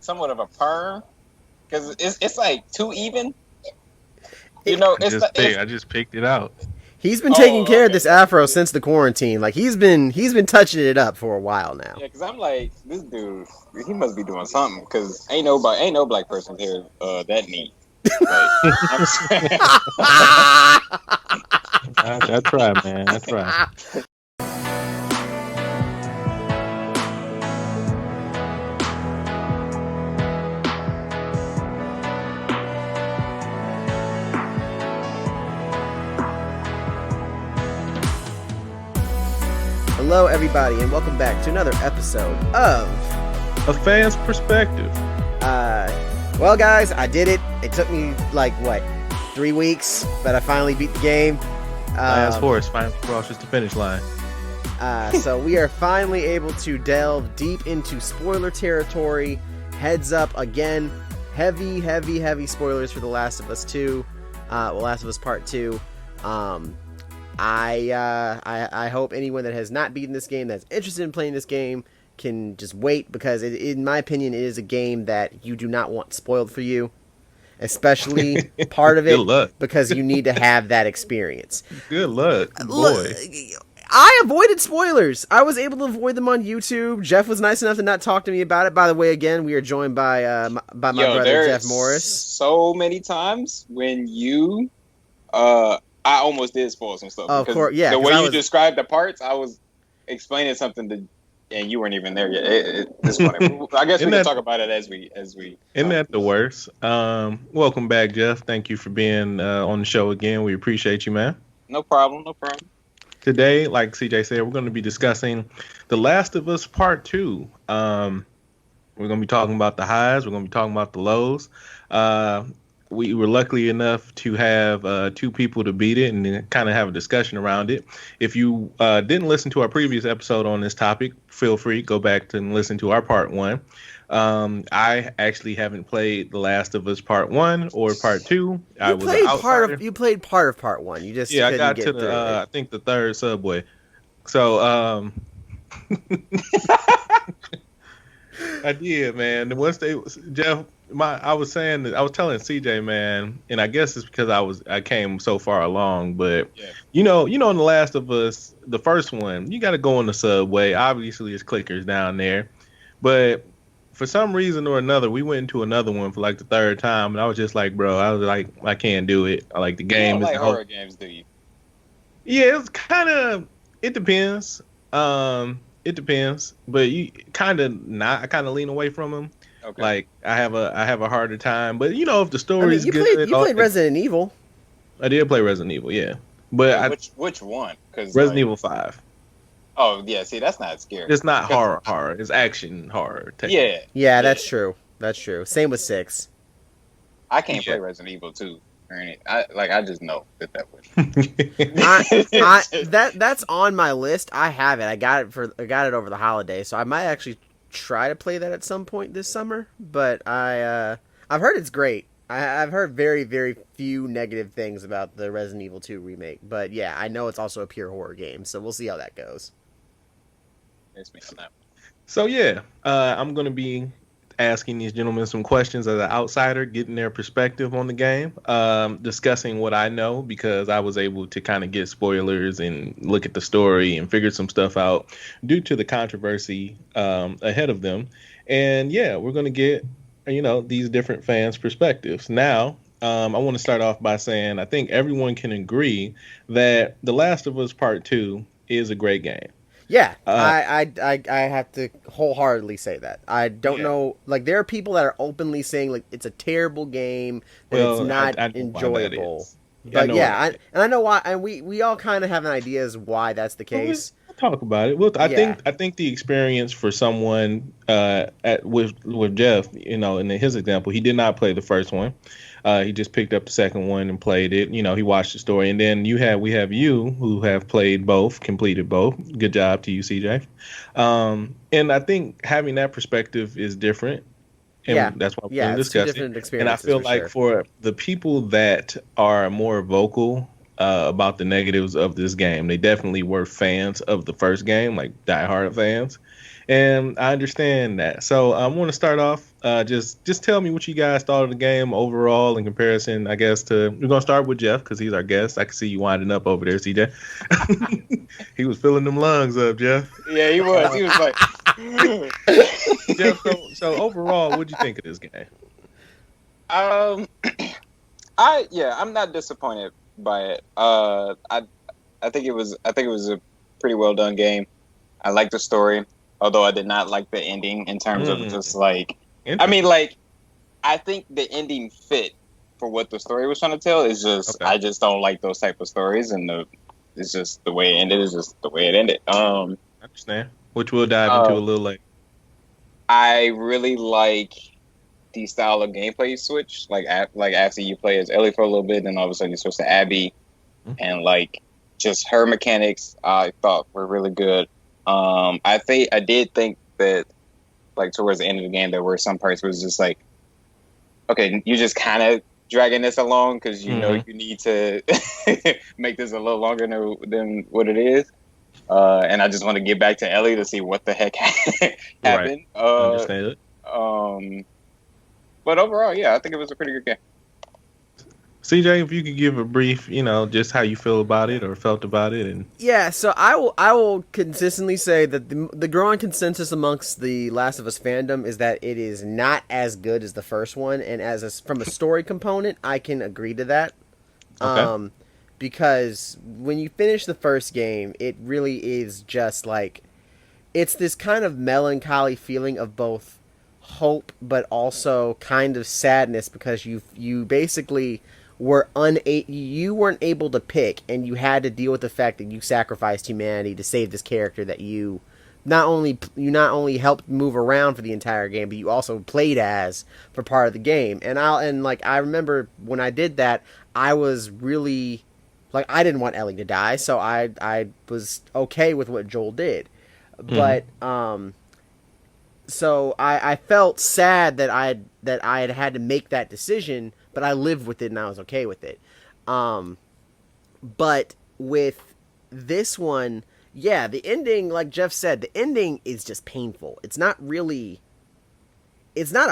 somewhat of a perm because it's like too even. You know, I just picked it out. He's been taking care of this afro since the quarantine. Like he's been touching it up for a while now. Yeah, because I'm like, this dude, he must be doing something because ain't no black person here that neat. Like, I'm saying. I try, man. I try. Hello, everybody, and welcome back to another episode of A Fan's Perspective. Well, guys, I did it. It took me, 3 weeks, but I finally beat the game. Last horse finally crosses the finish line. So we are finally able to delve deep into spoiler territory. Heads up, again, heavy spoilers for The Last of Us 2. Last of Us Part 2. I hope anyone that has not beaten this game, that's interested in playing this game, can just wait, because in my opinion, it is a game that you do not want spoiled for you, especially part of it, because you need to have that experience. Good luck, boy. I avoided spoilers. I was able to avoid them on YouTube. Jeff was nice enough to not talk to me about it. By the way, again, we are joined by my brother, Jeff Morris. So many times when you... I almost did spoil some stuff. Oh, of course, yeah. The way you described the parts, I was explaining something and you weren't even there yet. It's funny. I guess we can talk about it as we. Isn't that the worst? Welcome back, Jeff. Thank you for being on the show again. We appreciate you, man. No problem. Today, like CJ said, we're going to be discussing The Last of Us Part 2. We're going to be talking about the highs. We're going to be talking about the lows. We were lucky enough to have two people to beat it and kind of have a discussion around it. If you didn't listen to our previous episode on this topic, feel free, go back and listen to our part 1. I actually haven't played The Last of Us Part 1 or Part 2. You played part of Part 1. You just I got to the I think the third subway. So I did, man. Once Jeff. I was telling CJ, man, and I guess it's because I came so far along, but yeah. you know, in The Last of Us, the first one, you got to go on the subway. Obviously, it's clickers down there, but for some reason or another, we went into another one for like the third time, and I was just like, bro, I can't do it. I like the game. You don't like horror games, do you? Yeah, it's kind of. It depends. It depends, but you kind of not. I kind of lean away from them. Okay. Like I have a harder time, but if the story is good, you played Resident Evil. I did play Resident Evil, yeah. But which one? Because Resident Evil 5. Oh yeah, see that's not scary. It's not horror. It's action horror. Yeah, that's true. That's true. Same with 6. I can't play Resident Evil 2 or anything. I just know that would. That's on my list. I have it. I got it over the holiday, so I might actually try to play that at some point this summer, but I've heard it's great. I've heard very, very few negative things about the Resident Evil 2 remake, but yeah, I know it's also a pure horror game, so we'll see how that goes. So yeah, I'm going to be asking these gentlemen some questions as an outsider, getting their perspective on the game, discussing what I know, because I was able to kind of get spoilers and look at the story and figure some stuff out due to the controversy ahead of them. And yeah, we're going to get, these different fans' perspectives. Now, I want to start off by saying I think everyone can agree that The Last of Us Part 2 is a great game. Yeah, I have to wholeheartedly say that. I don't know, there are people that are openly saying it's a terrible game, that it's not enjoyable. But I know why, and we all kind of have an idea as why that's the case. We'll talk about it. I think the experience for someone with Jeff, in his example, he did not play the first one. He just picked up the second one and played it. He watched the story, and then we have you who have played both, completed both. Good job to you, CJ. And I think having that perspective is different. And that's why we're going to discuss it. And I feel like for the people that are more vocal about the negatives of this game, they definitely were fans of the first game, like diehard fans. And I understand that. So I want to start off. Just tell me what you guys thought of the game overall in comparison. I guess we're gonna start with Jeff because he's our guest. I can see you winding up over there, CJ. He was filling them lungs up, Jeff. Yeah, he was. He was like, Jeff. So overall, what'd you think of this game? I'm not disappointed by it. I think it was a pretty well done game. I like the story, although I did not like the ending in terms of just like, I mean, like, I think the ending fit for what the story was trying to tell. Is just I just don't like those type of stories, and it's just the way it ended. Is just the way it ended. I understand, which we'll dive into a little later. I really like the style of gameplay switch, like after you play as Ellie for a little bit, then all of a sudden you switch to Abby, and like just her mechanics, I thought were really good. I did think that like towards the end of the game there were some parts where it was just like, okay, you just kind of dragging this along because you know you need to make this a little longer than what it is. And I just want to get back to Ellie to see what the heck happened. Right. Understand it. But overall, yeah, I think it was a pretty good game. CJ, if you could give a brief, just how you feel about it or felt about it, and yeah, so I will consistently say that the growing consensus amongst the Last of Us fandom is that it is not as good as the first one, and from a story component, I can agree to that. Okay. Because when you finish the first game, it really is just like it's this kind of melancholy feeling of both hope but also kind of sadness because you basically you weren't able to pick, and you had to deal with the fact that you sacrificed humanity to save this character that you not only helped move around for the entire game, but you also played as for part of the game. And I remember when I did that, I was really like, I didn't want Ellie to die, so I was okay with what Joel did. But so I felt sad that I had to make that decision, but I lived with it and I was okay with it. But with this one, yeah, the ending, like Jeff said, the ending is just painful. It's not a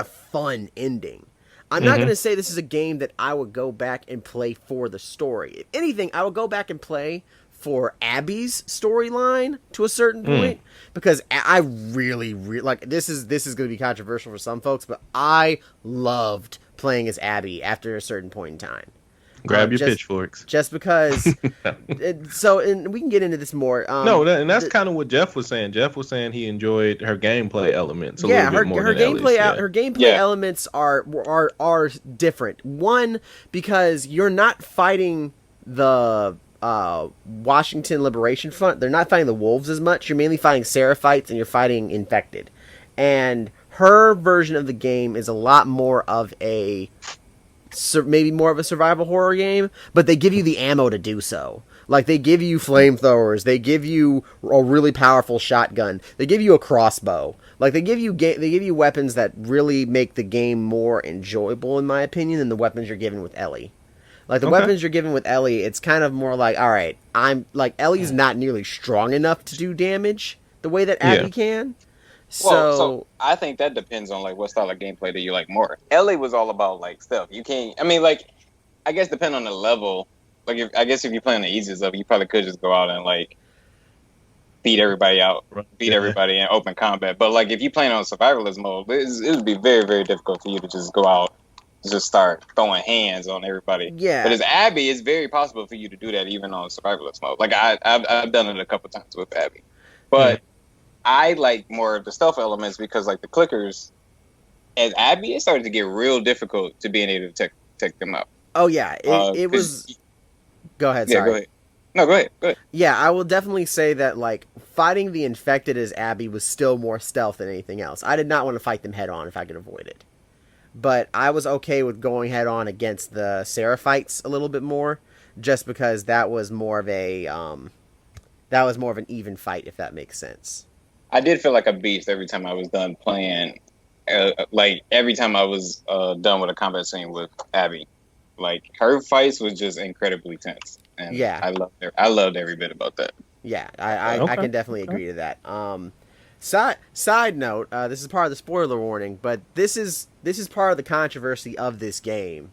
fun ending. I'm not going to say this is a game that I would go back and play for the story. If anything, I would go back and play for Abby's storyline to a certain point, because I really like this is going to be controversial for some folks, but I loved playing as Abby after a certain point in time. Grab your pitchforks. Just because. And we can get into this more. That's kind of what Jeff was saying. Jeff was saying he enjoyed her gameplay elements a little bit more than Ellie's. Her gameplay elements are different. One, because you're not fighting the Washington Liberation Front. They're not fighting the wolves as much. You're mainly fighting Seraphites, and you're fighting infected. And her version of the game is a lot more of maybe more of a survival horror game, but they give you the ammo to do so. Like, they give you flamethrowers, they give you a really powerful shotgun, they give you a crossbow. Like, they give you weapons that really make the game more enjoyable, in my opinion, than the weapons you're given with Ellie. Like, the weapons you're given with Ellie, it's kind of more like, alright, Ellie's not nearly strong enough to do damage the way that Abby can. So I think that depends on like what style of gameplay do you like more. Ellie was all about like stealth. You can't. I mean, like, I guess depending on the level. Like, if you play on the easiest level, you probably could just go out and like beat everybody out, everybody in open combat. But like if you playing on survivalist mode, it would be very, very difficult for you to just go out and just start throwing hands on everybody. Yeah. But as Abby, it's very possible for you to do that even on survivalist mode. Like I've done it a couple times with Abby, but. I like more of the stealth elements because, like, the clickers, as Abby, it started to get real difficult to being able to take them out. Oh, yeah. It was... Go ahead, sorry. Yeah, go ahead. No, go ahead. Yeah, I will definitely say that, like, fighting the infected as Abby was still more stealth than anything else. I did not want to fight them head-on if I could avoid it. But I was okay with going head-on against the Seraphites a little bit more, just because that was more of an even fight, if that makes sense. I did feel like a beast every time I was done playing. Like, every time I was done with a combat scene with Abby. Like, her fights was just incredibly tense. And yeah. I loved every bit about that. Yeah, I can definitely agree to that. Side note, this is part of the spoiler warning, but this is part of the controversy of this game.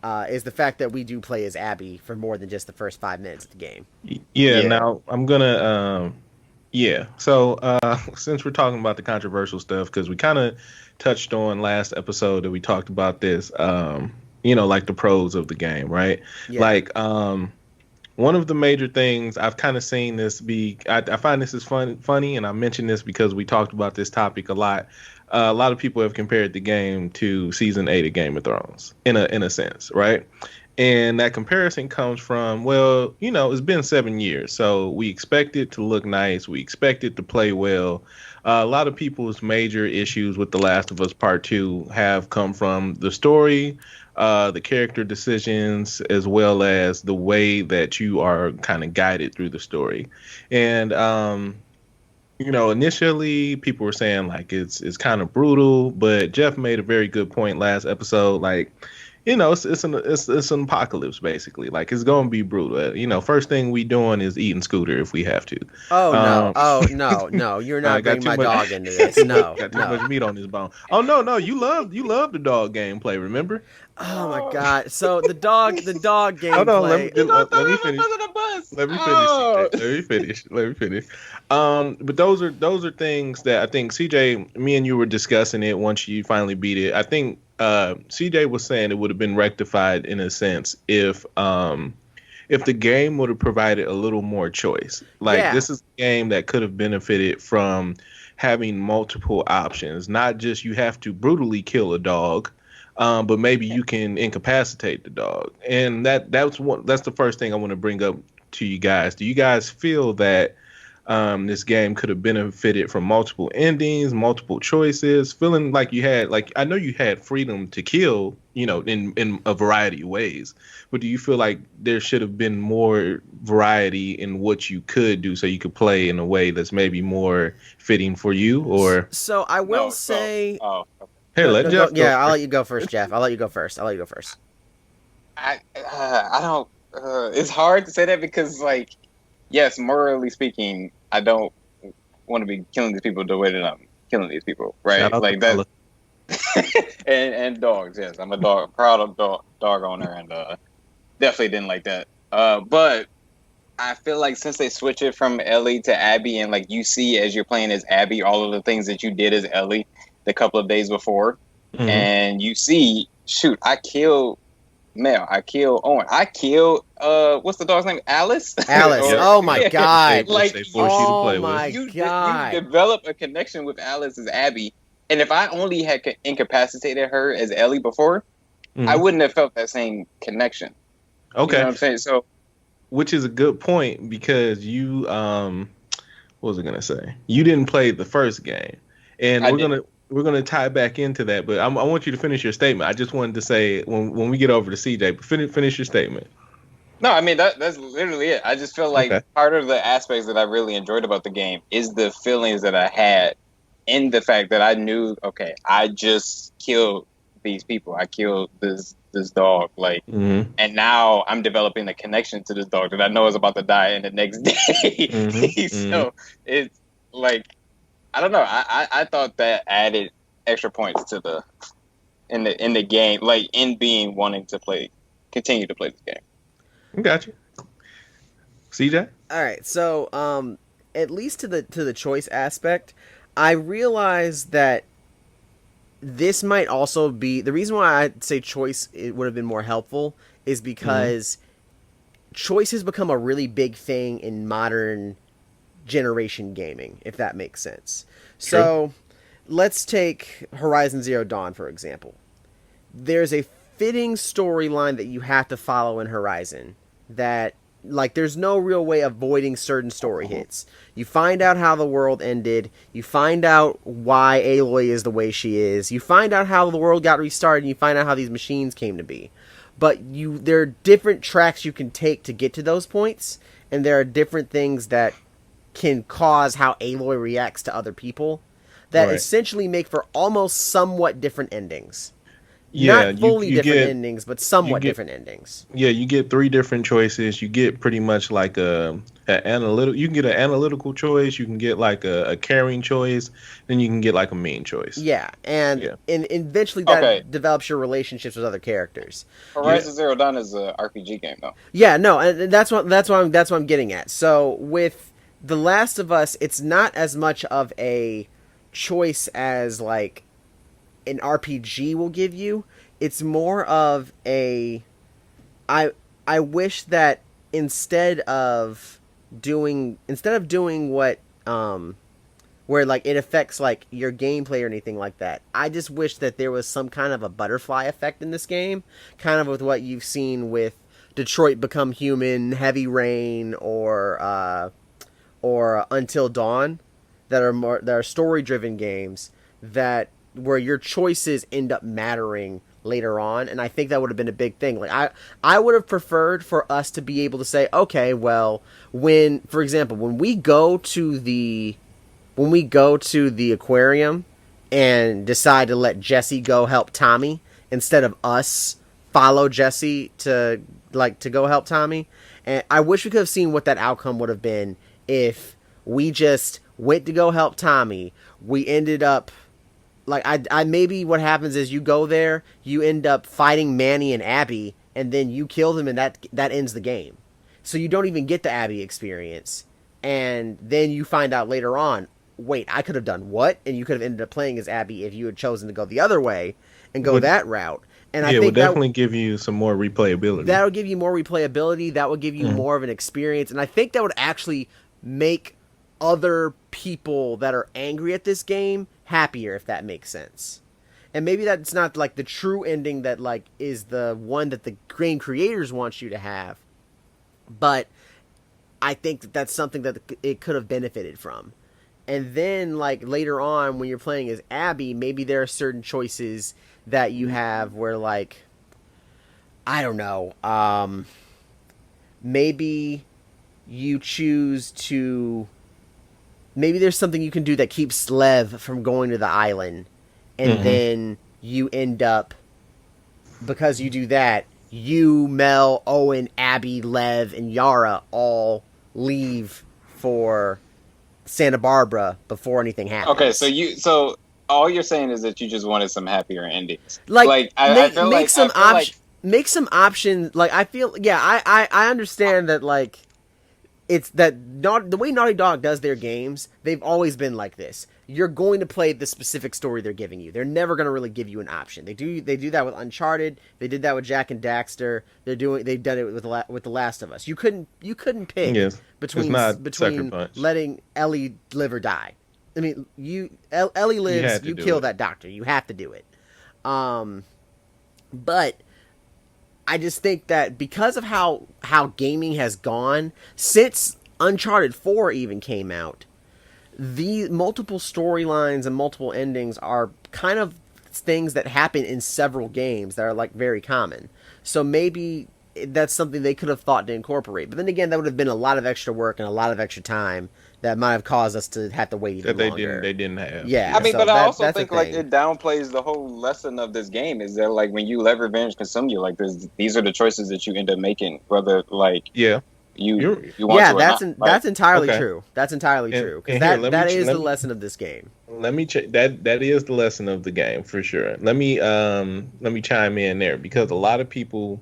Is the fact that we do play as Abby for more than just the first 5 minutes of the game. Yeah, Yeah. now I'm gonna yeah. So since we're talking about the controversial stuff, because we kind of touched on last episode that we talked about this, like the pros of the game, right? Yeah. Like one of the major things I've kind of seen this be, I find this is funny, and I mention this because we talked about this topic a lot. A lot of people have compared the game to season 8 of Game of Thrones in a sense, right? And that comparison comes from, well, it's been 7 years, so we expect it to look nice. We expect it to play well. A lot of people's major issues with The Last of Us Part 2 have come from the story, the character decisions, as well as the way that you are kind of guided through the story. And, initially people were saying like it's kind of brutal, but Jeff made a very good point last episode. Like, it's an apocalypse basically. Like it's gonna be brutal. First thing we doing is eating Scooter if we have to. Oh no! No! You're not bringing my dog into this. No, got too much meat on his bone. Oh no! You love the dog gameplay. Remember? Oh my god! So the dog gameplay. Hold on, let me finish. Oh. Let me finish. But those are things that I think CJ, me and you were discussing it once you finally beat it. I think CJ was saying it would have been rectified in a sense if the game would have provided a little more choice. Like this is a game that could have benefited from having multiple options, not just you have to brutally kill a dog. But maybe you can incapacitate the dog, and that's the first thing I want to bring up to you guys. Do you guys feel that this game could have benefited from multiple endings, multiple choices, feeling like you had, like, I know you had freedom to kill, in a variety of ways, but do you feel like there should have been more variety in what you could do so you could play in a way that's maybe more fitting for you? Or so I will say. Hey, let Jeff go. I'll let you go first, Jeff. I'll let you go first. I don't. It's hard to say that because, like, yes, morally speaking, I don't want to be killing these people the way that I'm killing these people, right? Like that. and dogs, yes, I'm a proud dog owner, and definitely didn't like that. But I feel like since they switch it from Ellie to Abby, and like you see as you're playing as Abby, all of the things that you did as Ellie the couple of days before, and you see, shoot, I killed Mel, I killed Owen, I killed what's the dog's name? Alice. Oh my god! Like they force you to play with. You develop a connection with Alice as Abby, and if I only had incapacitated her as Ellie before, I wouldn't have felt that same connection. Okay, you know what I'm saying? So, which is a good point because you what was I gonna say? You didn't play the first game, and we're gonna tie back into that, but I want you to finish your statement. I just wanted to say when we get over to CJ, but finish your statement. No, I mean that's literally it. I just feel like part of the aspects that I really enjoyed about the game is the feelings that I had in the fact that I knew, okay, I just killed these people. I killed this dog, like, and now I'm developing a connection to this dog that I know is about to die in the next day. So it's like, I don't know. I thought that added extra points to the in the game, like in being wanting to continue to play this game. Gotcha. CJ? All right. So, at least to the choice aspect, I realized that this might also be the reason why I'd say choice it would have been more helpful is because choice has become a really big thing in modern generation gaming, if that makes sense. True. So let's take Horizon Zero Dawn, for example. There's a fitting storyline that you have to follow in Horizon that, like, there's no real way of avoiding certain story hits. You find out how the world ended. You find out why Aloy is the way she is. You find out how the world got restarted, and you find out how these machines came to be. But there are different tracks you can take to get to those points, and there are different things that can cause how Aloy reacts to other people that essentially make for almost somewhat different endings. Yeah, Not you fully you different get endings, but you somewhat get different endings. yeah, you get three different choices. You get pretty much like a analytical. You can get an analytical choice. You can get like a caring choice. Then you can get like a mean choice. Yeah, and Yeah, eventually Okay, that develops your relationships with other characters. yeah. Horizon Zero Dawn is a RPG game though. Yeah, no, and that's what I'm getting at. So with The Last of Us, it's not as much of a choice as like an RPG will give you. It's more of a I I wish that instead of doing what where like it affects like your gameplay or anything like that. I just wish that there was some kind of a butterfly effect in this game, kind of with what you've seen with Detroit Become Human, Heavy Rain, or Until Dawn, that are story driven games that where your choices end up mattering later on. And I think that would have been a big thing. Like I would have preferred for us to be able to say, okay, well, when, for example, when we go to the aquarium and decide to let Jesse go help Tommy instead of us follow Jesse to go help Tommy. And I wish we could have seen what that outcome would have been if we just went to go help Tommy. We ended up like I maybe what happens is you go there, you end up fighting Manny and Abby, and then you kill them, and that ends the game. So you don't even get the Abby experience, and then you find out later on, wait, I could have done what? And you could have ended up playing as Abby if you had chosen to go the other way and go Would that route. And I yeah, it would think definitely give you some more replayability. that would give you more replayability. That would give you more of an experience. And I think that would actually make other people that are angry at this game happier, if that makes sense. And maybe that's not like the true ending that like is the one that the game creators want you to have. But I think that's something that it could have benefited from. And then like later on when you're playing as Abby, maybe there are certain choices that you have where like I don't know, maybe you choose to maybe there's something you can do that keeps Lev from going to the island, and then you end up, because you do that, you, Mel, Owen, Abby, Lev, and Yara all leave for Santa Barbara before anything happens. Okay, so all you're saying is that you just wanted some happier endings. Like, I feel make like some I feel like make some options. Like I feel, yeah, I understand that like it's that not the way Naughty Dog does their games. They've always been like this. You're going to play the specific story they're giving you. They're never going to really give you an option. They do that with Uncharted. They did that with Jak and Daxter. They've done it with The Last of Us. You couldn't pick Yes, between Sucker Punch. letting Ellie live or die. I mean, Ellie lives, you kill that doctor. You have to do it. But I just think that because of how gaming has gone since Uncharted 4 even came out, the multiple storylines and multiple endings are kind of things that happen in several games that are like very common. So maybe that's something they could have thought to incorporate. But then again, that would have been a lot of extra work and a lot of extra time that might have caused us to have to wait even longer. They didn't have. Yeah, I mean, so but I also that's think the like thing. it downplays the whole lesson of this game is that like when you let revenge consume you, like these are the choices that you end up making, whether like Yeah. you want Yeah, to or that's not. that's entirely Okay. true. That's entirely And- true. and Because here, that is let the me- lesson of this game. Let me check that is the lesson of the game for sure. Let me chime in there because a lot of people,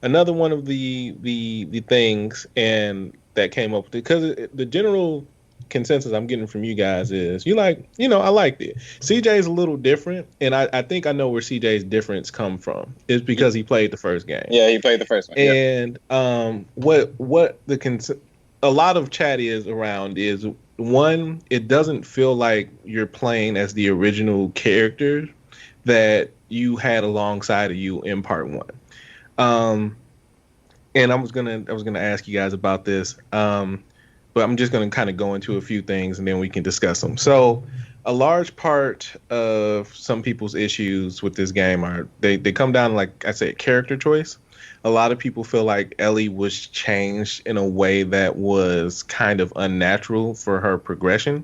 another one of the things and that came up because the general consensus I'm getting from you guys is I liked it. CJ's a little different, and I think I know where CJ's difference come from. It's because he played the first game. Yeah, he played the first one. Yeah. And what a lot of chat is around is one, it doesn't feel like you're playing as the original character that you had alongside of you in part one. And I was gonna ask you guys about this, but I'm just gonna kind of go into a few things and then we can discuss them. So, a large part of some people's issues with this game are they come down to, like I said, character choice. A lot of people feel like Ellie was changed in a way that was kind of unnatural for her progression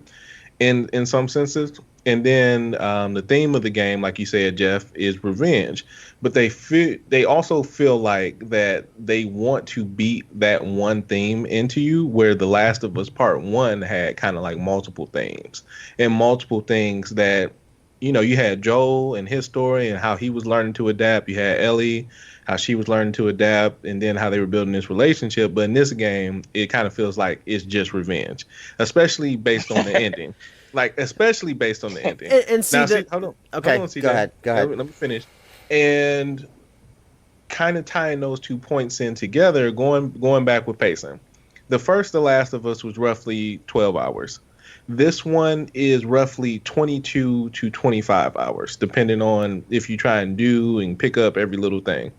in some senses. And then the theme of the game, like you said, Jeff, is revenge. But they also feel like that they want to beat that one theme into you, where The Last of Us Part One had kind of like multiple themes and multiple things that you had Joel and his story and how he was learning to adapt. You had Ellie, how she was learning to adapt, and then how they were building this relationship. But in this game, it kind of feels like it's just revenge, especially based on the ending. Like, especially based on the ending. And see Now, that. hold on. Okay, Hold on, CJ. go ahead. Go ahead. Let me finish. And kind of tying those 2 points in together, going back with pacing. The first The Last of Us was roughly 12 hours. This one is roughly 22 to 25 hours, depending on if you try and do and pick up every little thing.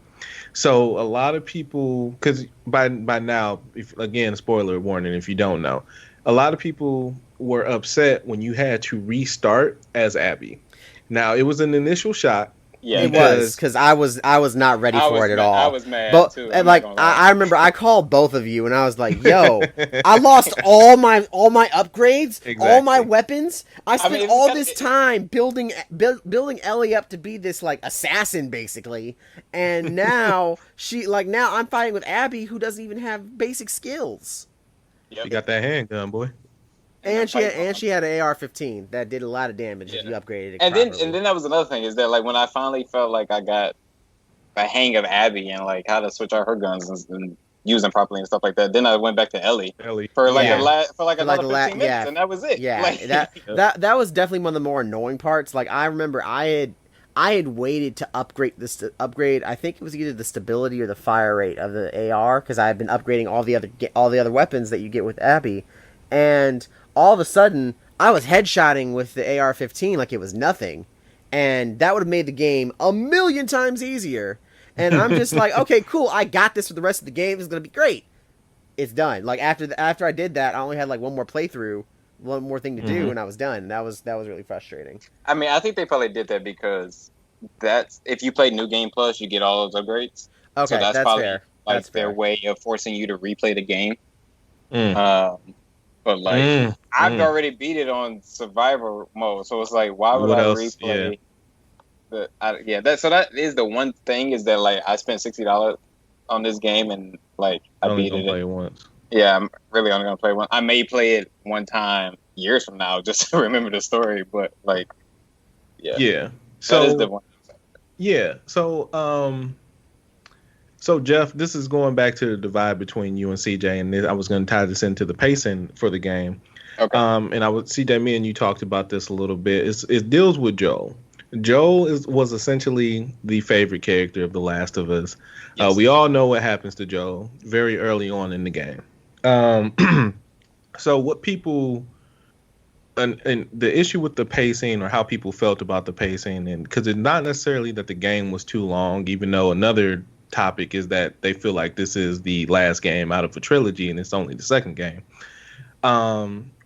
So a lot of people, because by now, if again, spoiler warning, if you don't know, a lot of people were upset when you had to restart as Abby. Now it was an initial shot. Yeah, It was because I was not ready for it at all. I was mad But too. and like I remember I called both of you and I was like, "Yo, I lost all my upgrades, all my Exactly. weapons. I spent mean, all this time building Ellie up to be this like assassin basically, and now now I'm fighting with Abby who doesn't even have basic skills." You got that handgun, boy. And she had an AR-15 that did a lot of damage if you upgraded it. And properly. then that was another thing is that like when I finally felt like I got a hang of Abby and like how to switch out her guns and use them properly and stuff like that, then I went back to Ellie for like another 15 minutes, and that was it. Yeah, like, that was definitely one of the more annoying parts. Like I remember I had waited to upgrade I think it was either the stability or the fire rate of the AR because I had been upgrading all the other weapons that you get with Abby, and all of a sudden I was headshotting with the AR-15 like it was nothing, and that would have made the game a million times easier. And I'm just like, okay, cool, I got this for the rest of the game. It's gonna be great. It's done. Like after I did that, I only had like one more playthrough, one more thing to do, and I was done. That was really frustrating. I mean, I think they probably did that because that's if you play New Game Plus, you get all those upgrades. Okay, so that's probably fair. like That's their fair. way of forcing you to replay the game. Mm. But like I've already beat it on survivor mode, so it's like why would What I else? replay? That is the one thing is that like I spent $60 on this game and like I Only beat gonna it. play it once. Yeah, I'm really only gonna play one. I may play it one time years from now just to remember the story, but like Yeah. that is the one. Yeah. So Jeff, this is going back to the divide between you and CJ, and I was going to tie this into the pacing for the game. Okay. And CJ, me and you talked about this a little bit. It deals with Joel. Joel was essentially the favorite character of The Last of Us. Yes. We all know what happens to Joel very early on in the game. So what people and the issue with the pacing or how people felt about the pacing, and because it's not necessarily that the game was too long, even though another topic is that they feel like this is the last game out of a trilogy and it's only the second game.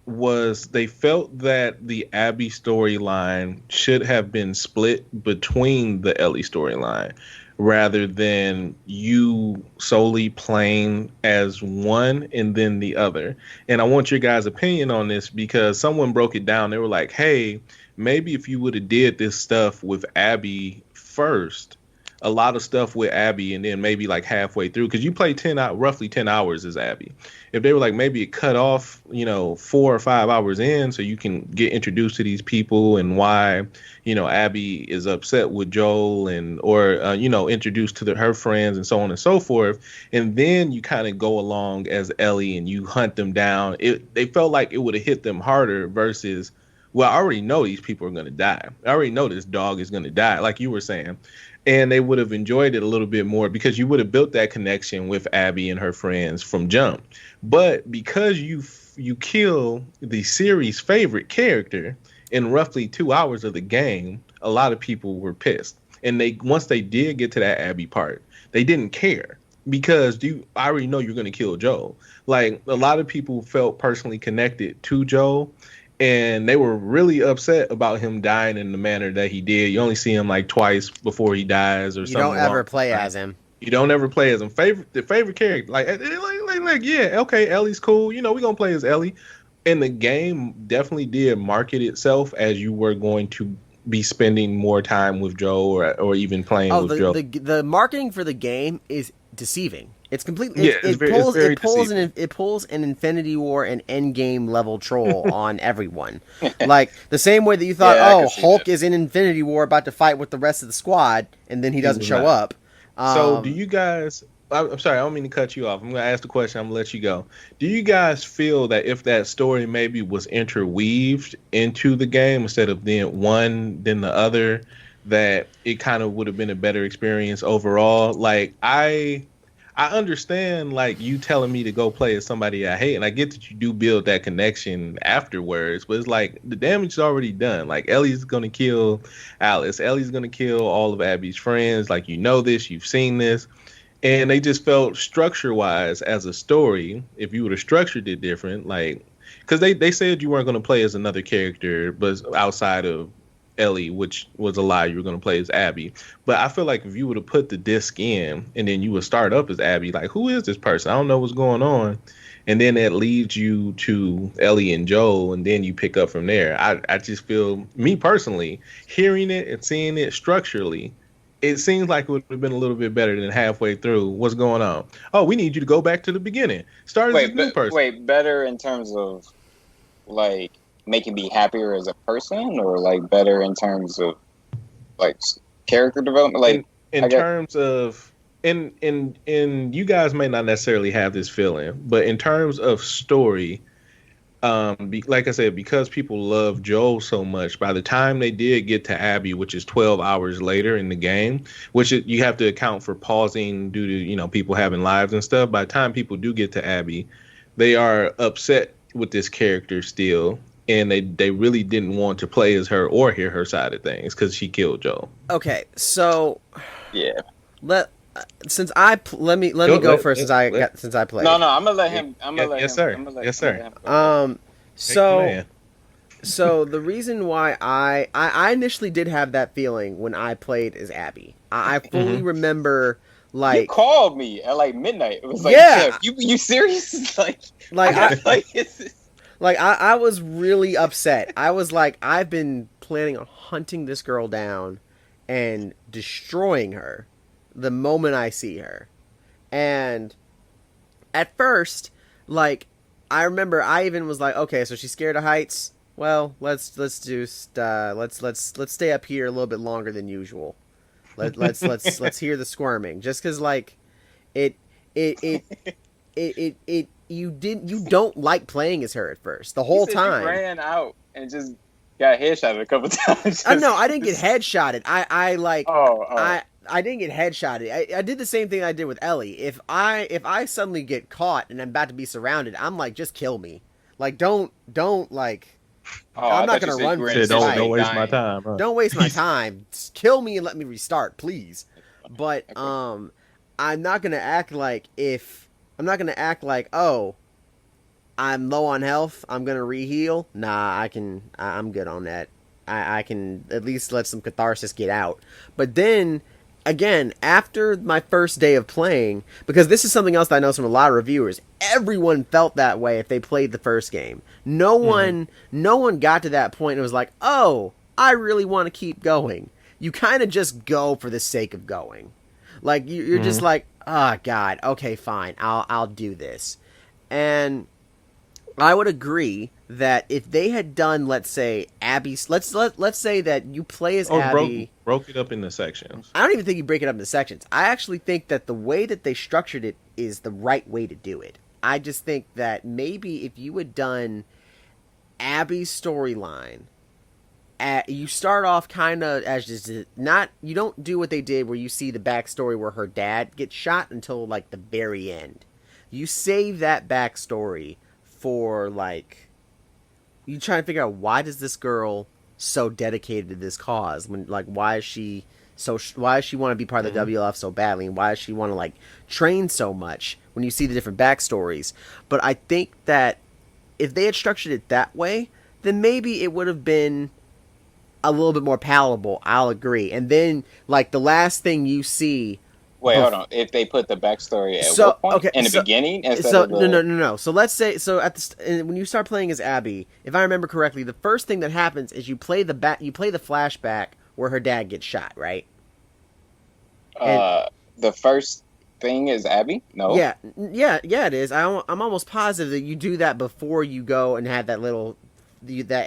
Was they felt that the Abby storyline should have been split between the Ellie storyline rather than you solely playing as one and then the other. And I want your guys' opinion on this because someone broke it down. They were like, hey, maybe if you would have did this stuff with Abby first, a lot of stuff with Abby, and then maybe like halfway through, because you play roughly 10 hours as Abby. If they were like maybe it cut off, 4 or 5 hours in, so you can get introduced to these people and why, Abby is upset with Joel or introduced to her friends and so on and so forth, and then you kind of go along as Ellie and you hunt them down. They felt like it would have hit them harder versus, well, I already know these people are going to die. I already know this dog is going to die, like you were saying. And they would have enjoyed it a little bit more because you would have built that connection with Abby and her friends from jump. But because you kill the series' favorite character in roughly 2 hours of the game, a lot of people were pissed. And once they did get to that Abby part, they didn't care because I already know you're going to kill Joel. Like, a lot of people felt personally connected to Joel, and they were really upset about him dying in the manner that he did. You only see him like twice before he dies, or something. You don't ever play as him. You don't ever play as him. The favorite character, like yeah, okay, Ellie's cool. We're gonna play as Ellie, And the game definitely did market itself as you were going to be spending more time with Joe, or even playing Oh, with Joe. the marketing for the game is deceiving. It's completely Yeah, it's very deceiving. it pulls an Infinity War and Endgame level troll on everyone. Like the same way that you thought, Yeah, I oh, can see Hulk that. is in Infinity War about to fight with the rest of the squad, and then he He doesn't was show not. up. So, do Um, you guys? I'm sorry, I don't mean to cut you off. I'm going to ask the question. I'm going to let you go. Do you guys feel that if that story maybe was interweaved into the game instead of then one, then the other, that it kind of would have been a better experience overall? Like, I understand like you telling me to go play as somebody I hate, and I get that you do build that connection afterwards, but it's like the damage is already done. Like Ellie's gonna kill Alice, Ellie's gonna kill all of Abby's friends. Like you know this, you've seen this, and they just felt structure wise as a story. If you would have structured it different, like because they said you weren't gonna play as another character, but outside of Ellie, which was a lie. You were going to play as Abby. But I feel like if you would have put the disc in and then you would start up as Abby, like, who is this person? I don't know what's going on. And then that leads you to Ellie and Joel, and then you pick up from there. I just feel, me personally, hearing it and seeing it structurally, it seems like it would have been a little bit better than halfway through. What's going on? Oh, we need you to go back to the beginning. Start as this new person. Wait, better in terms of like making me happier as a person, or like better in terms of like character development. Like In I got terms of in you guys may not necessarily have this feeling, but in terms of story, like I said, because people love Joel so much, by the time they did get to Abby, which is 12 hours later in the game, you have to account for pausing due to people having lives and stuff. By the time people do get to Abby, they are upset with this character still, and they really didn't want to play as her or hear her side of things because she killed Joel. okay, so yeah. let since let me go first since I played. No, I'm gonna let him. I'm gonna let Yes, him. sir. I'm gonna let, Yes, I'm gonna sir. let him go. So so the reason why I initially did have that feeling when I played as Abby, I fully remember You like called me at like midnight. It was like, Yeah. Jeff, you serious? like I was really upset. I was like, I've been planning on hunting this girl down and destroying her the moment I see her. And at first, like, I remember I even was like, okay, so she's scared of heights. Well, let's stay up here a little bit longer than usual. Let's hear the squirming. Just because like it it it you don't like playing as her at first the whole time. You ran out and just got headshotted a couple times. No, I didn't get headshotted. I like Oh. I didn't get headshotted. I did the same thing I did with Ellie. If I suddenly get caught and I'm about to be surrounded, I'm like, just kill me. Like don't like. I'm not gonna run for this fight. Don't waste my time. Huh? Don't waste my time. Just kill me and let me restart, please. But I'm not gonna act like oh, I'm low on health, I'm gonna reheal. Nah, I'm good on that. I can at least let some catharsis get out. But then again, after my first day of playing, because this is something else that I know from a lot of reviewers, everyone felt that way if they played the first game. No one got to that point and was like, oh, I really want to keep going. You kind of just go for the sake of going. Like you're just like, oh God, okay, fine, I'll do this. And I would agree that if they had done, let's say, Abby's, let's say that you play as Abby, broke it up into sections. I don't even think you break it up into sections. I actually think that the way that they structured it is the right way to do it. I just think that maybe if you had done Abby's storyline, you start off kind of as just not, you don't do what they did where you see the backstory where her dad gets shot until like the very end. You save that backstory for like, you try to figure out why does this girl so dedicated to this cause, when like why does she want to be part of the WLF so badly, and why does she want to like train so much when you see the different backstories. But I think that if they had structured it that way, then maybe it would have been a little bit more palatable. I'll agree. And then like the last thing you see Wait, hold Bef- on. If they put the backstory at so what point? okay, In the so beginning instead so of no no the. no no. So let's say when you start playing as Abby, if I remember correctly, the first thing that happens is you play the flashback where her dad gets shot, right? And The first thing is Abby? No. yeah, it is. I'm almost positive that you do that before you go and have that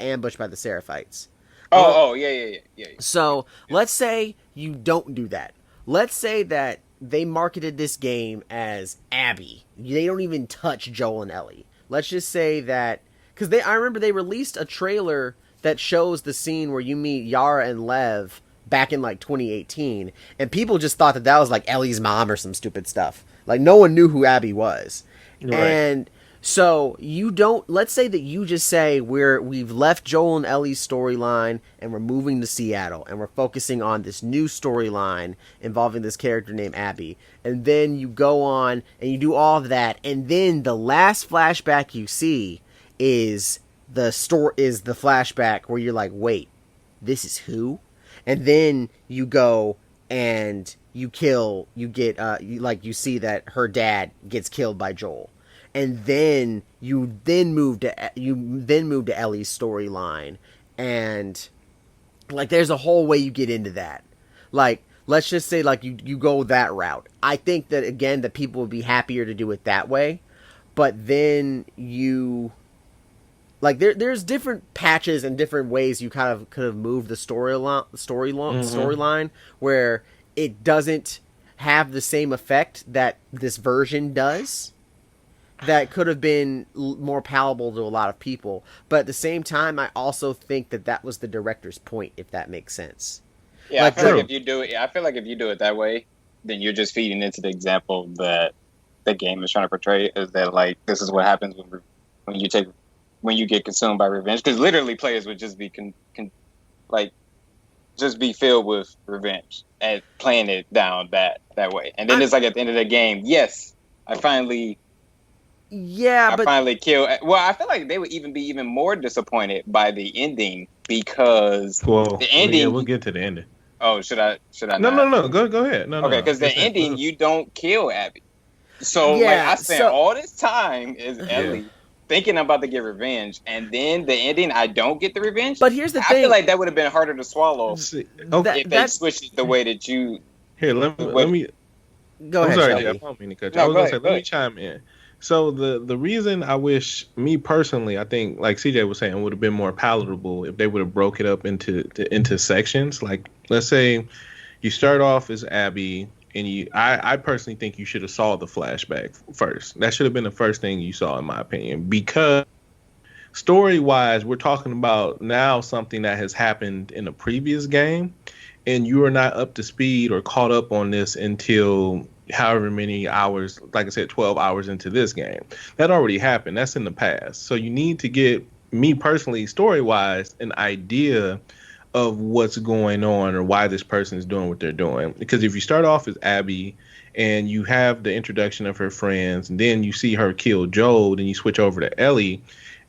ambush by the Seraphites. Um, Oh, yeah. so let's say you don't do that. Let's say that they marketed this game as Abby. They don't even touch Joel and Ellie. Let's just say that because I remember they released a trailer that shows the scene where you meet Yara and Lev back in like 2018, and people just thought that was like Ellie's mom or some stupid stuff. Like no one knew who Abby was, Right. and so you don't. Let's say that you just say we've left Joel and Ellie's storyline and we're moving to Seattle and we're focusing on this new storyline involving this character named Abby. And then you go on and you do all of that, and then the last flashback you see is the flashback where you're like, wait, this is who? And then you go and you see that her dad gets killed by Joel, and then you move to Ellie's storyline, and like there's a whole way you get into that. Like let's just say like you go that route. I think that again that people would be happier to do it that way, but then you like there's different patches and different ways you kind of could have moved the storyline where it doesn't have the same effect that this version does, that could have been more palatable to a lot of people. But at the same time, I also think that was the director's point, if that makes sense. Yeah, Like I feel True. like if you do it, I feel like if you do it that way, then you're just feeding into the example that the game is trying to portray, is that like this is what happens when you get consumed by revenge. Because literally, players would just be like just be filled with revenge and playing it down that way. And then it's like at the end of the game, yes, I finally killed. Well, I feel like they would even be even more disappointed by the ending because Well, the yeah, ending. we'll get to the ending. Oh, should I No, not? no. Go ahead. No, Okay, no. because the It's it. ending, you don't kill Abby. So, like, yeah, I spent all this time as Yeah. Ellie thinking I'm about to get revenge, and then the ending, I don't get the revenge. but here's the I feel thing. like that would have been harder to swallow See, okay. if they switched it the way that you. Here, let me. Go I'm ahead, sorry, Shelby. Jeff. I don't mean to cut you. No, I was go gonna say, ahead, let me chime in. So the reason I wish me personally, I think like CJ was saying, would have been more palatable if they would have broke it up into sections. Like let's say you start off as Abby, and I personally think you should have saw the flashback first. That should have been the first thing you saw, in my opinion, because story wise, we're talking about now something that has happened in a previous game, and you are not up to speed or caught up on this until however many hours, like I said, 12 hours into this game. That already happened. That's in the past. So you need to get, me personally, story wise, an idea of what's going on or why this person is doing what they're doing. Because if you start off as Abby and you have the introduction of her friends, and then you see her kill Joel, then you switch over to Ellie.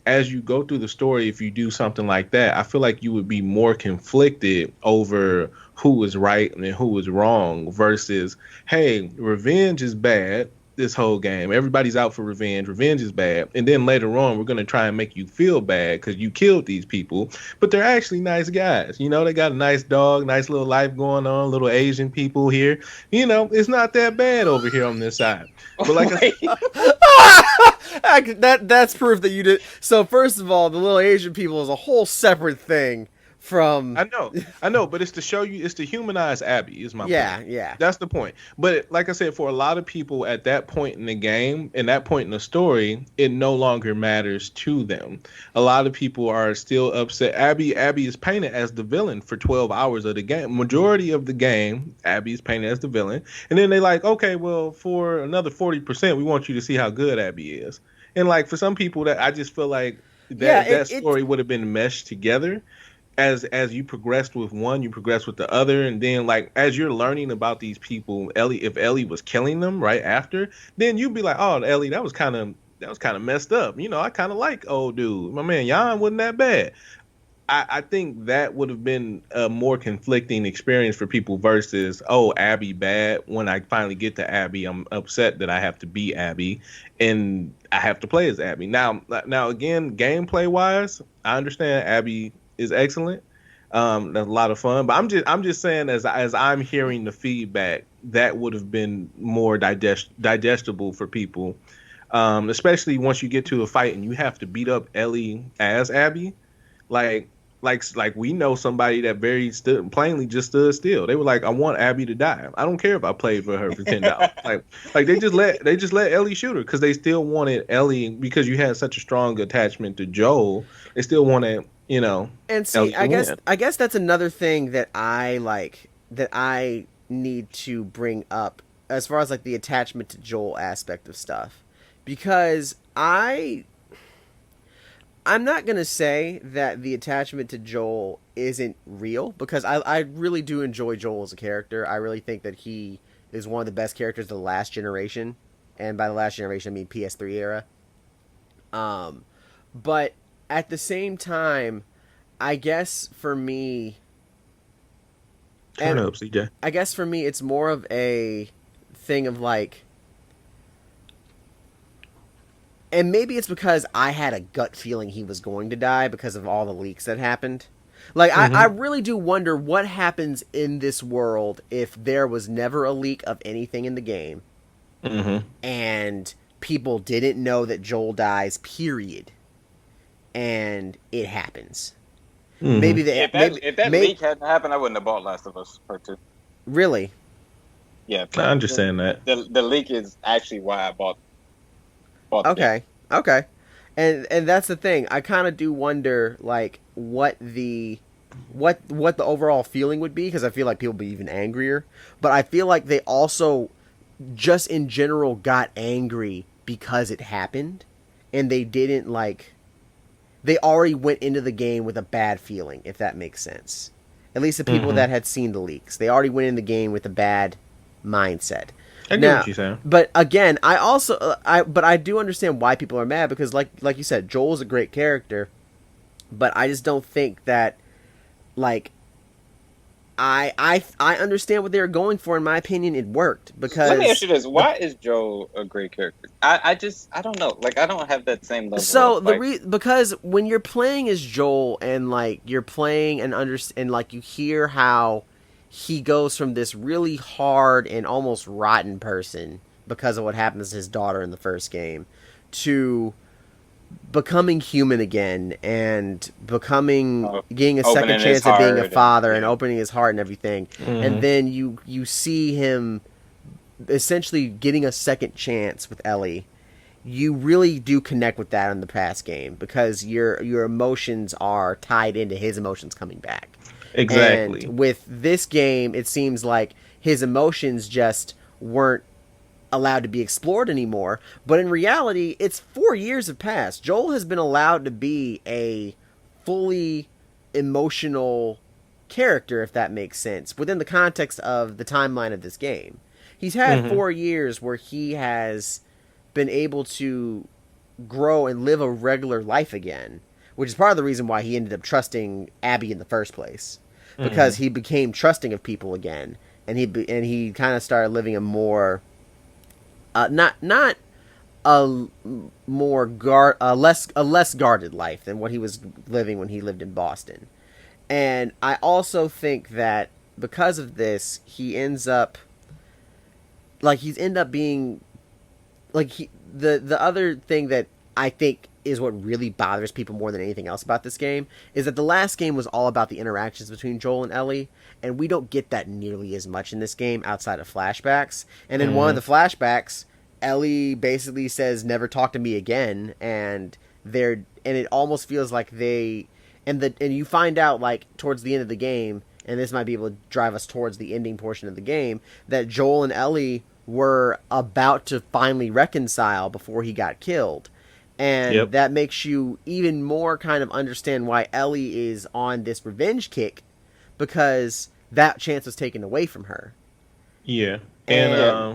As you go through the story, if you do something like that, I feel like you would be more conflicted over who was right and who was wrong versus, hey, revenge is bad this whole game. Everybody's out for revenge. Revenge is bad. And then later on, we're going to try and make you feel bad because you killed these people, but they're actually nice guys. You know, they got a nice dog, nice little life going on, little Asian people here. You know, it's not that bad over here on this side. But like I said, That's proof that you did. So first of all, the little Asian people is a whole separate thing from. I know, but it's to show you, it's to humanize Abby, is my point. Yeah. That's the point. But like I said, for a lot of people at that point in the game, and that point in the story, it no longer matters to them. A lot of people are still upset. Abby is painted as the villain for 12 hours of the game. Majority of the game, Abby is painted as the villain. And then they like, okay, well, for another 40%, we want you to see how good Abby is. And like for some people, that I just feel like that story would have been meshed together. As you progressed with one, you progressed with the other, and then like as you're learning about these people, if Ellie was killing them right after, then you'd be like, oh, Ellie, that was kind of messed up. You know, I kind of like old dude. My man Jan wasn't that bad. I think that would have been a more conflicting experience for people versus, oh, Abby bad. When I finally get to Abby, I'm upset that I have to be Abby and I have to play as Abby. Now again, gameplay wise, I understand Abby is excellent. That's a lot of fun, but I'm just saying as I'm hearing the feedback, that would have been more digestible for people, especially once you get to a fight and you have to beat up Ellie as Abby. Like, like we know somebody that very plainly just stood still. They were like, "I want Abby to die. I don't care if I played for her for $10." Like they just let Ellie shoot her because they still wanted Ellie because you had such a strong attachment to Joel. They still wanted And see, Ellie to win. I guess that's another thing that I need to bring up as far as like the attachment to Joel aspect of stuff, because I'm not gonna say that the attachment to Joel isn't real, because I really do enjoy Joel as a character. I really think that he is one of the best characters of the last generation, and by the last generation I mean PS3 era. But at the same time, I guess for me, Turn and up, CJ. I guess for me, it's more of a thing of like, and maybe it's because I had a gut feeling he was going to die because of all the leaks that happened. Like, I Mm-hmm. really do wonder what happens in this world if there was never a leak of anything in the game Mm-hmm. and people didn't know that Joel dies, period, and it happens. Mm-hmm. Maybe the If that leak hadn't happened, I wouldn't have bought Last of Us Part Two. really. Yeah, I understand that. the leak is actually why I bought the game. Okay. Okay. And that's the thing. I kind of do wonder like what the overall feeling would be, because I feel like people would be even angrier. But I feel like they also just in general got angry because it happened, and they didn't like they already went into the game with a bad feeling, if that makes sense. At least the people Mm-hmm. that had seen the leaks, they already went in the game with a bad mindset. I get Now, what you're saying. but again, I also I do understand why people are mad, because like you said, Joel's a great character, but I just don't think that like I understand what they were going for. In my opinion, it worked Let me ask because you this: why is Joel a great character? I don't know. Like I don't have that same level so of like. because when you're playing as Joel and like you're playing and like you hear how he goes from this really hard and almost rotten person because of what happens to his daughter in the first game to becoming human again and becoming getting a second Opening his chance at being a heart father and yeah. opening his heart and everything, and Mm-hmm. then you see him essentially getting a second chance with Ellie. You really do connect with that in the past game because your emotions are tied into his emotions coming back. Exactly. And with this game, it seems like his emotions just weren't allowed to be explored anymore. But in reality, it's 4 years have passed. Joel has been allowed to be a fully emotional character, if that makes sense, within the context of the timeline of this game. He's had Mm-hmm. 4 years where he has been able to grow and live a regular life again, which is part of the reason why he ended up trusting Abby in the first place, Mm-hmm. because he became trusting of people again, and he kind of started living a more not a a less guarded life than what he was living when he lived in Boston. And I also think that because of this, he's end up being like the other thing that I think is what really bothers people more than anything else about this game is that the last game was all about the interactions between Joel and Ellie, and we don't get that nearly as much in this game outside of flashbacks. And in one of Mm-hmm. the flashbacks, Ellie basically says never talk to me again, and it almost feels like and you find out like towards the end of the game, and this might be able to drive us towards the ending portion of the game, that Joel and Ellie were about to finally reconcile before he got killed. And Yep. that makes you even more kind of understand why Ellie is on this revenge kick, because that chance was taken away from her. Yeah. And And Yeah.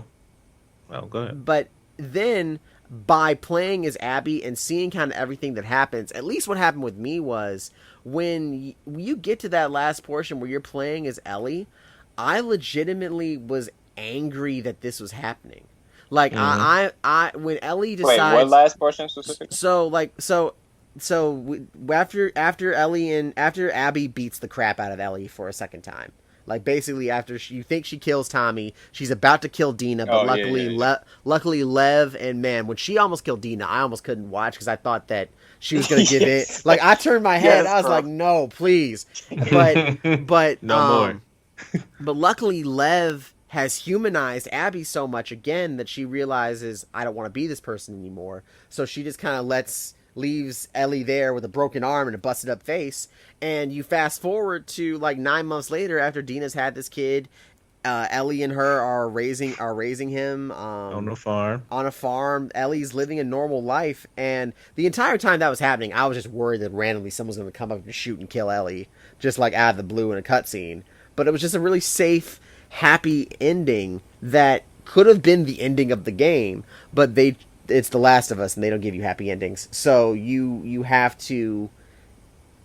oh, go ahead. but then by playing as Abby and seeing kind of everything that happens, at least what happened with me was when you get to that last portion where you're playing as Ellie, I legitimately was angry that this was happening. Like I when Ellie decides. Wait, what last portion specifically? After Ellie and after Abby beats the crap out of Ellie for a second time. Like basically, after you think she kills Tommy, she's about to kill Dina, but luckily Lev and man, when she almost killed Dina, I almost couldn't watch because I thought that she was gonna give it. Like I turned my head, I was like, no, please, but no more. But luckily, Lev has humanized Abby so much again that she realizes I don't want to be this person anymore. So she just kind of leaves Ellie there with a broken arm and a busted up face. And you fast forward to like 9 months later after Dina's had this kid. Ellie and her are raising him on a farm. On a farm, Ellie's living a normal life, and the entire time that was happening, I was just worried that randomly someone's going to come up and shoot and kill Ellie, just like out of the blue in a cutscene. But it was just a really safe, happy ending that could have been the ending of the game, but it's The Last of Us, and they don't give you happy endings. So you have to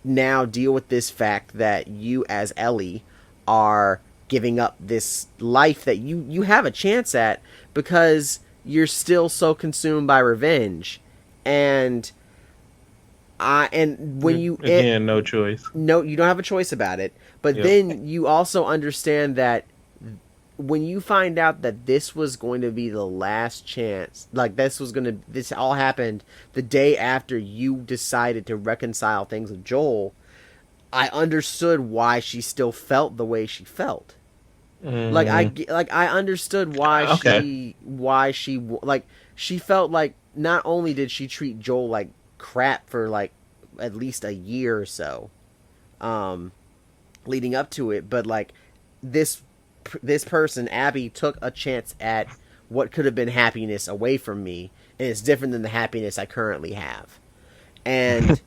now deal with this fact that you, as Ellie, are giving up this life that you have a chance at because you're still so consumed by revenge. And when you no choice. No, you don't have a choice about it. But then you also understand that when you find out that this was going to be the last chance, like this all happened the day after you decided to reconcile things with Joel, I understood why she still felt the way she felt. Like I understood why she felt like not only did she treat Joel like crap for like at least a year or so, leading up to it, but like this person, Abby, took a chance at what could have been happiness away from me, and it's different than the happiness I currently have. And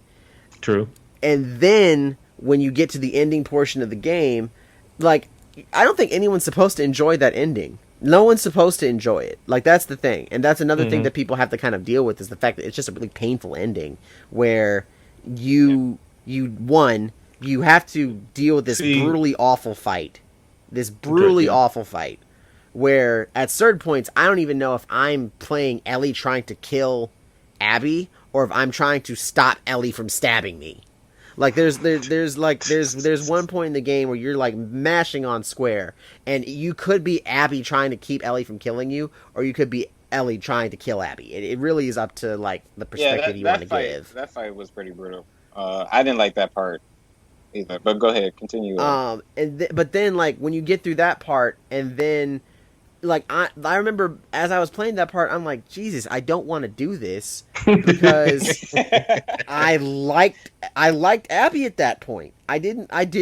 true. And then when you get to the ending portion of the game, like I don't think anyone's supposed to enjoy that ending. No one's supposed to enjoy it. Like that's the thing. And that's another thing that people have to kind of deal with is the fact that it's just a really painful ending where you have to deal with this brutally awful fight. This brutally awful fight where at certain points I don't even know if I'm playing Ellie trying to kill Abby or if I'm trying to stop Ellie from stabbing me. Like there's one point in the game where you're like mashing on square and you could be Abby trying to keep Ellie from killing you, or you could be Ellie trying to kill Abby. It really is up to like the perspective you want to give. That fight was pretty brutal. I didn't like that part either, but go ahead, continue. But then like when you get through that part, and then like I remember as I was playing that part, I'm like, Jesus, I don't want to do this because I liked Abby at that point. I didn't hate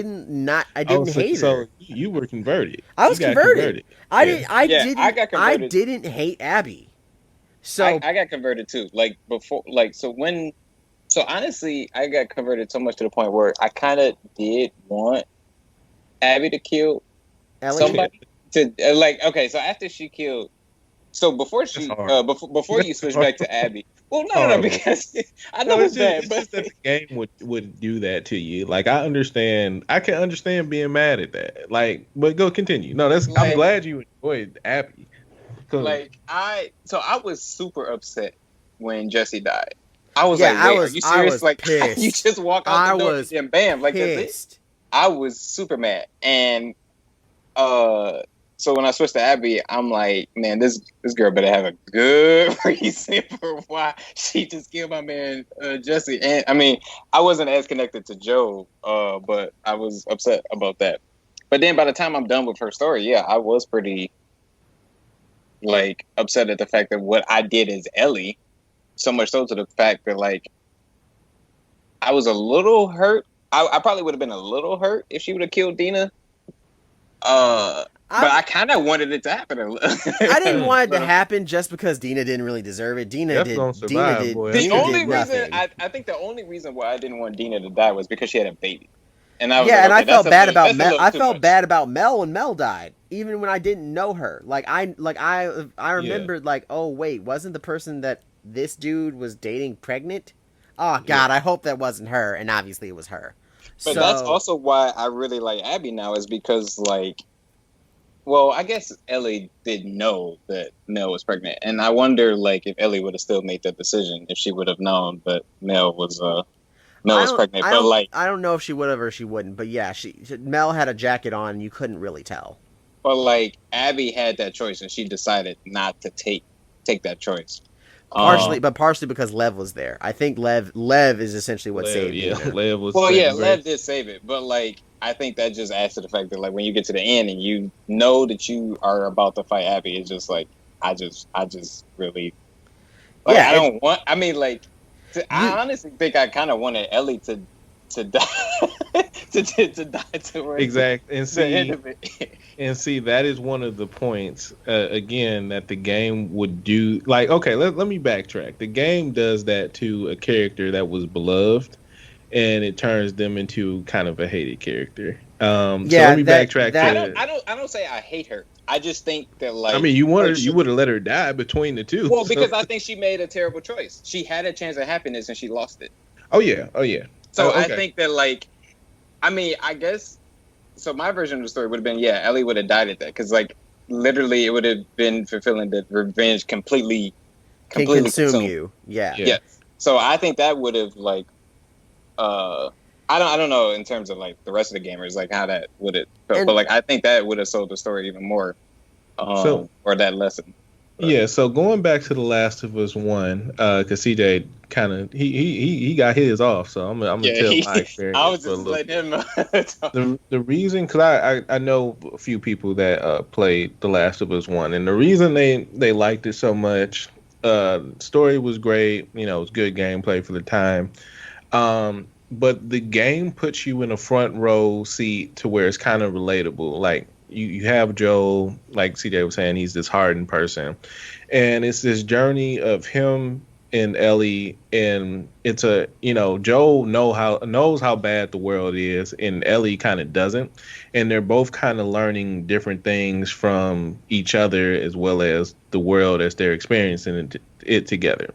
her. So you were converted. I was converted. I got converted. I didn't hate Abby. So I got converted too. Like before, so honestly, I got converted so much to the point where I kind of did want Abby to kill Ellie? Somebody. Okay, so after she killed, so before she, before you switch back to Abby, well, no, because I know it's bad, but the game would do that to you. Like I can understand being mad at that. Like, but go continue. No, I'm glad you enjoyed Abby. I was super upset when Jesse died. I was like, wait, are you serious? Like, pissed. You just walk out the door and bam, like pissed. That's it. I was super mad, and so when I switched to Abby, I'm like, man, this girl better have a good reason for why she just killed my man Jesse. And I mean, I wasn't as connected to Joe, but I was upset about that. But then by the time I'm done with her story, I was pretty like upset at the fact that what I did as Ellie, so much so to the fact that like I was a little hurt. I probably would have been a little hurt if she would have killed Dina. But I kind of wanted it to happen. I didn't want it to happen just because Dina didn't really deserve it. Dina did. The only reason why I didn't want Dina to die was because she had a baby. And I felt bad about Mel. I felt bad about Mel when Mel died, even when I didn't know her. I remembered like, oh wait, wasn't the person that this dude was dating pregnant. Oh God, I hope that wasn't her, and obviously it was her. But So that's also why I really like Abby now, is because like, well, I guess Ellie didn't know that Mel was pregnant, and I wonder like if Ellie would have still made that decision if she would have known that Mel was pregnant. But like, I don't know if she would have or she wouldn't, but yeah, Mel had a jacket on, and you couldn't really tell. Abby had that choice, and she decided not to take that choice. Partially because Lev was there. I think Lev is essentially what saved Nina. Lev was Well, yeah, Lev great. did save it, but like I think that just adds to the fact that like when you get to the end and you know that you are about to fight Abby, it's just like I just really like Yeah, I don't want. I mean, like I honestly think I kind of wanted Ellie to die to die towards Exactly, and the end see, of it. that is one of the points again that the game would do. Like, okay, let me backtrack. The game does that to a character that was beloved, and it turns them into kind of a hated character. So let me backtrack to. I don't say I hate her. I just think that like I mean, you would have let her die between the two. Well, because I think she made a terrible choice. She had a chance at happiness and she lost it. Oh yeah. So okay. I think that like, I mean, I guess. So my version of the story would have been, yeah, Ellie would have died at that, because like literally it would have been fulfilling that revenge completely can consume you. Yeah. Yes. So I think that would have like, I don't know in terms of like the rest of the gamers like how that would have felt, but like I think that would have sold the story even more, or that lesson. But. Yeah, so going back to The Last of Us 1, because CJ kind of he got his off, so I'm gonna tell my experience. I was just letting him. The reason, because I know a few people that played The Last of Us 1, and the reason they liked it so much, story was great, it was good gameplay for the time, but the game puts you in a front row seat to where it's kind of relatable, like. You have Joel, like CJ was saying, he's this hardened person, and it's this journey of him and Ellie, and it's Joel knows how bad the world is, and Ellie kind of doesn't, and they're both kind of learning different things from each other as well as the world as they're experiencing it together.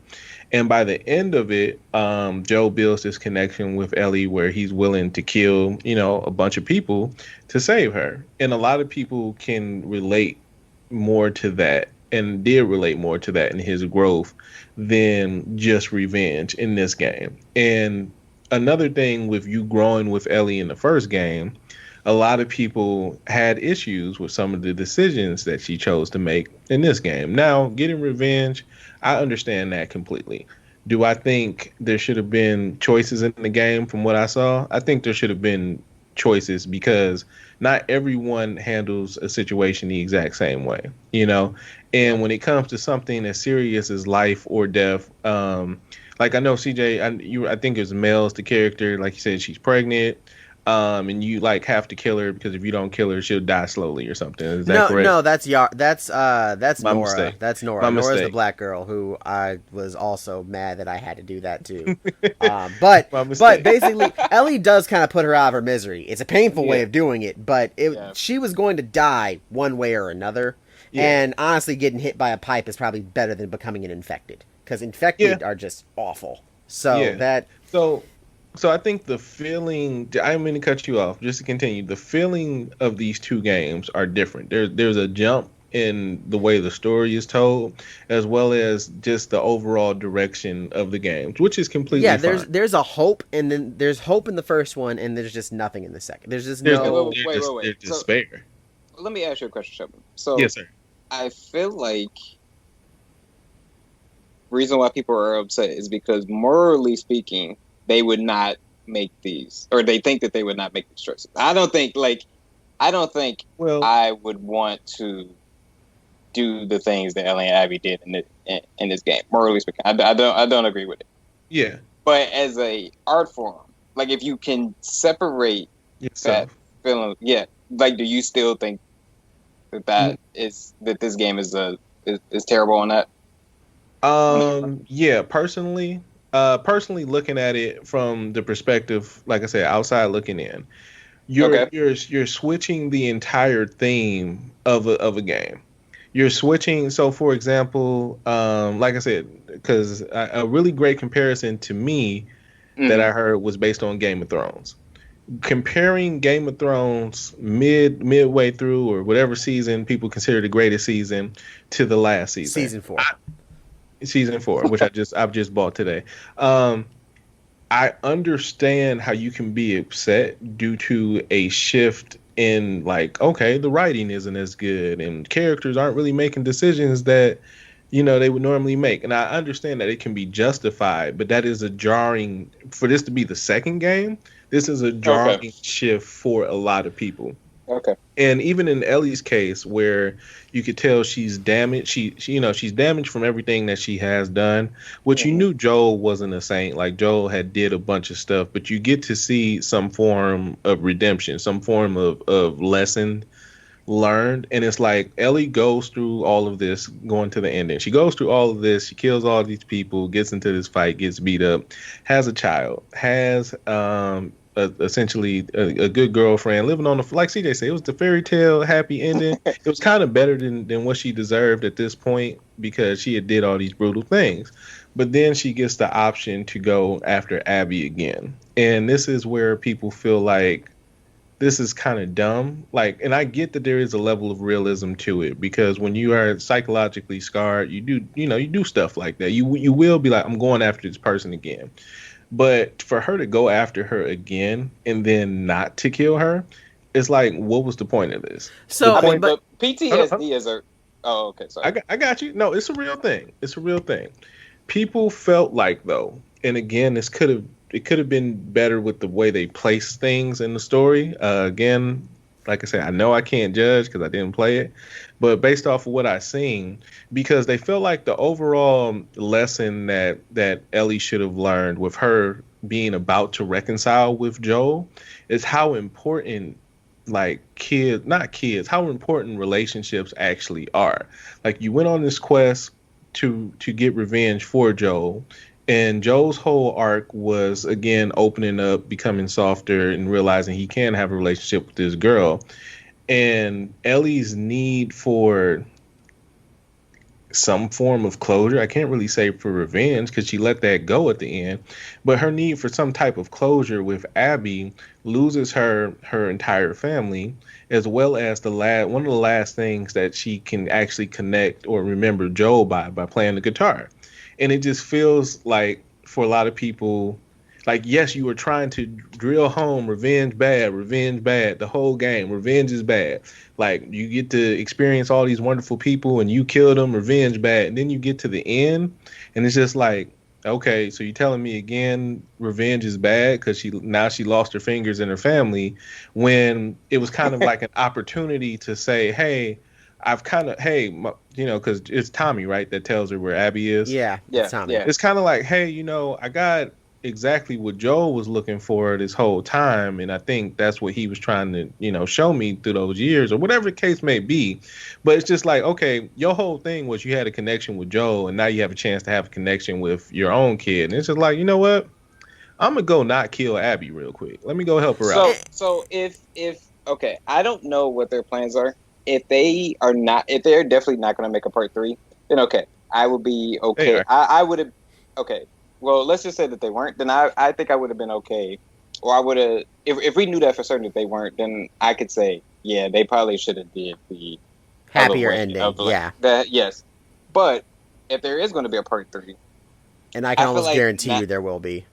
And by the end of it, Joe builds this connection with Ellie where he's willing to kill, a bunch of people to save her. And a lot of people can relate more to that, and did relate more to that in his growth than just revenge in this game. And another thing with you growing with Ellie in the first game, a lot of people had issues with some of the decisions that she chose to make in this game. Now, getting revenge, I understand that completely. Do I think there should have been choices in the game from what I saw? I think there should have been choices because not everyone handles a situation the exact same way, And when it comes to something as serious as life or death, like I know CJ, I think it was Mel's the character, like you said, she's pregnant. And you like have to kill her because if you don't kill her, she'll die slowly or something. Is that correct? No, that's My Nora. mistake. That's Nora. My Nora's mistake. the black girl who I was also mad that I had to do that too. But basically, Ellie does kind of put her out of her misery. It's a painful way of doing it, but she was going to die one way or another. Yeah. And honestly, getting hit by a pipe is probably better than becoming an infected, because infected are just awful. So I think the feeling, I didn't mean to cut you off, just to continue, the feeling of these two games are different. There's a jump in the way the story is told, as well as just the overall direction of the games, which is completely fine. There's a hope, and then there's hope in the first one, and there's just nothing in the second. There's wait. There's despair. Let me ask you a question, Sheldon. So yes, sir. I feel like reason why people are upset is because morally speaking, they would not make these, or they think that they would not make these choices. I don't think I would want to do the things that Ellie and Abby did in this game. Morally speaking, I don't agree with it. Yeah. But as a art form, like if you can separate that feeling, like do you still think that this game is terrible on that? Yeah, personally looking at it from the perspective, like I said, outside looking in, you're switching the entire theme of a game. You're switching. So, for example, like I said, because a really great comparison to me that Hmm. I heard was based on Game of Thrones. Comparing Game of Thrones midway through or whatever season people consider the greatest season to the last season, Season 4. season four, which I've just bought today. Um, I understand how you can be upset due to a shift in like, okay, the writing isn't as good and characters aren't really making decisions that they would normally make. And I understand that it can be justified, but that is a jarring for this to be the second game. This is a Okay. jarring shift for a lot of people. Okay. And even in Ellie's case, where you could tell she's damaged, she's damaged from everything that she has done. Which you Hmm. knew Joel wasn't a saint. Like Joel had did a bunch of stuff, but you get to see some form of redemption, some form of lesson learned. And it's like Ellie goes through all of this, going to the ending. She goes through all of this. She kills all these people, gets into this fight, gets beat up, has a child, has essentially a good girlfriend, living on the like CJ said, it was the fairy tale happy ending. It was kind of better than what she deserved at this point because she had did all these brutal things. But then she gets the option to go after Abby again. And this is where people feel like this is kind of dumb. Like, and I get that there is a level of realism to it because when you are psychologically scarred, you do stuff like that. You will be like, I'm going after this person again. But for her to go after her again and then not to kill her, it's like, what was the point of this? The So, I mean, point. but but Hold on, hold on. PTSD is a. Oh, okay. Sorry. I got you. No, it's a real thing. It's a real thing. People felt like though, and again, it could have been better with the way they placed things in the story. Again, like I said, I know I can't judge because I didn't play it, but based off of what I seen, because they felt like the overall lesson that Ellie should have learned with her being about to reconcile with Joel is how important like kids not kids how important relationships actually are. Like you went on this quest to get revenge for Joel, and Joel's whole arc was again opening up, becoming softer, and realizing he can have a relationship with this girl. And Ellie's need for some form of closure. I can't really say for revenge because she let that go at the end, but her need for some type of closure with Abby loses her entire family, as well as the last one of the last things that she can actually connect or remember Joel by playing the guitar. And it just feels like for a lot of people, like yes, you were trying to drill home revenge bad, the whole game, revenge is bad. Like you get to experience all these wonderful people and you kill them, revenge bad. And then you get to the end and it's just like, okay, so you're telling me again revenge is bad because she lost her fingers in her family when it was kind of like an opportunity to say, hey, I've kind of because it's Tommy, right, that tells her where Abby is. yeah, it's Yeah. Tommy. Yeah. It's kind of like, hey, I got exactly what Joel was looking for this whole time, and I think that's what he was trying to, show me through those years, or whatever the case may be. But it's just like, okay, your whole thing was you had a connection with Joel, and now you have a chance to have a connection with your own kid, and it's just like, you know what? I'm gonna go not kill Abby real quick. Let me go help her out. So if okay, I don't know what their plans are. If they're definitely not going to make a part three, then okay, I would be They okay. are. I would have okay. Well, let's just say that they weren't. Then I think I would have been okay, or I would have if we knew that for certain that they weren't. Then I could say yeah, they probably should have did the other Happier way ending, of like yeah. that. Yes, but if there is going to be a part three, And I can I feel almost like guarantee you there will be.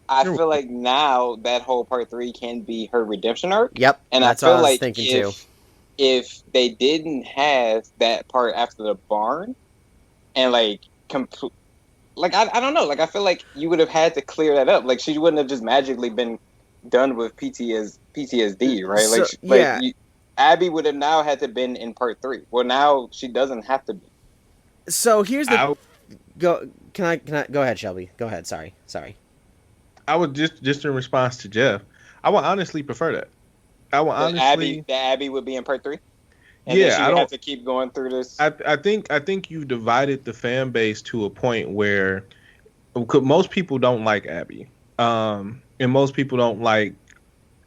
I feel like now that whole part three can be her redemption arc, Yep, and I that's what feel I was like thinking too. if they didn't have that part after the barn and like like I don't know, like I feel like you would have had to clear that up. Like she wouldn't have just magically been done with PTSD, right? So Like yeah, Abby would have now had to been in part three. Well, now she doesn't have to be. so here's the I go. Can I go ahead, Shelby? Go ahead. Sorry. I would just in response to Jeff, I would honestly prefer that. I would honestly, That Abby would be in part three, and then yeah. she I would have don't. to keep going through this. I think you divided the fan base to a point where most people don't like Abby, and most people don't like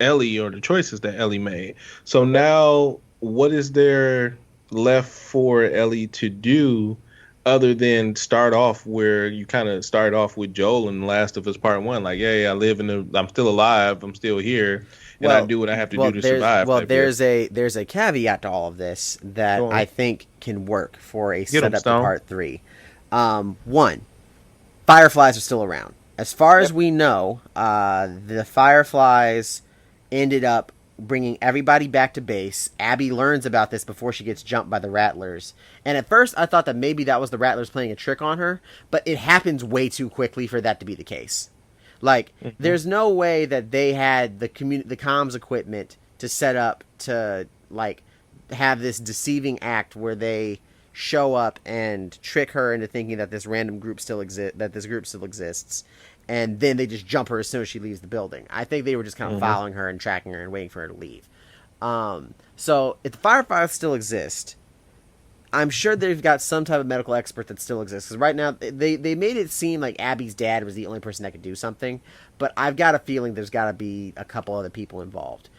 Ellie or the choices that Ellie made. So now, what is there? left for Ellie to do other than start off where you kind of start off with Joel in The Last of Us Part 1? Like, yeah, I'm still alive, I'm still here, and I Well, do what I have to do to survive type deal. there's a caveat to all of this that Go on. I think can work for a Get him, setup to Stone. part three. One, fireflies are still around. As far as Yep. we know, the fireflies ended up bringing everybody back to base. Abby learns about this before she gets jumped by the Rattlers. And at first, I thought that maybe that was the Rattlers playing a trick on her, but it happens way too quickly for that to be the case. Like, there's no way that they had the comms equipment to set up to like have this deceiving act where they show up and trick her into thinking that this random group still exists, and then they just jump her as soon as she leaves the building. I think they were just kind of following her and tracking her and waiting for her to leave. So if the fireflies still exist, I'm sure they've got some type of medical expert that still exists. Because right now, they made it seem like Abby's dad was the only person that could do something. But I've got a feeling there's got to be a couple other people involved.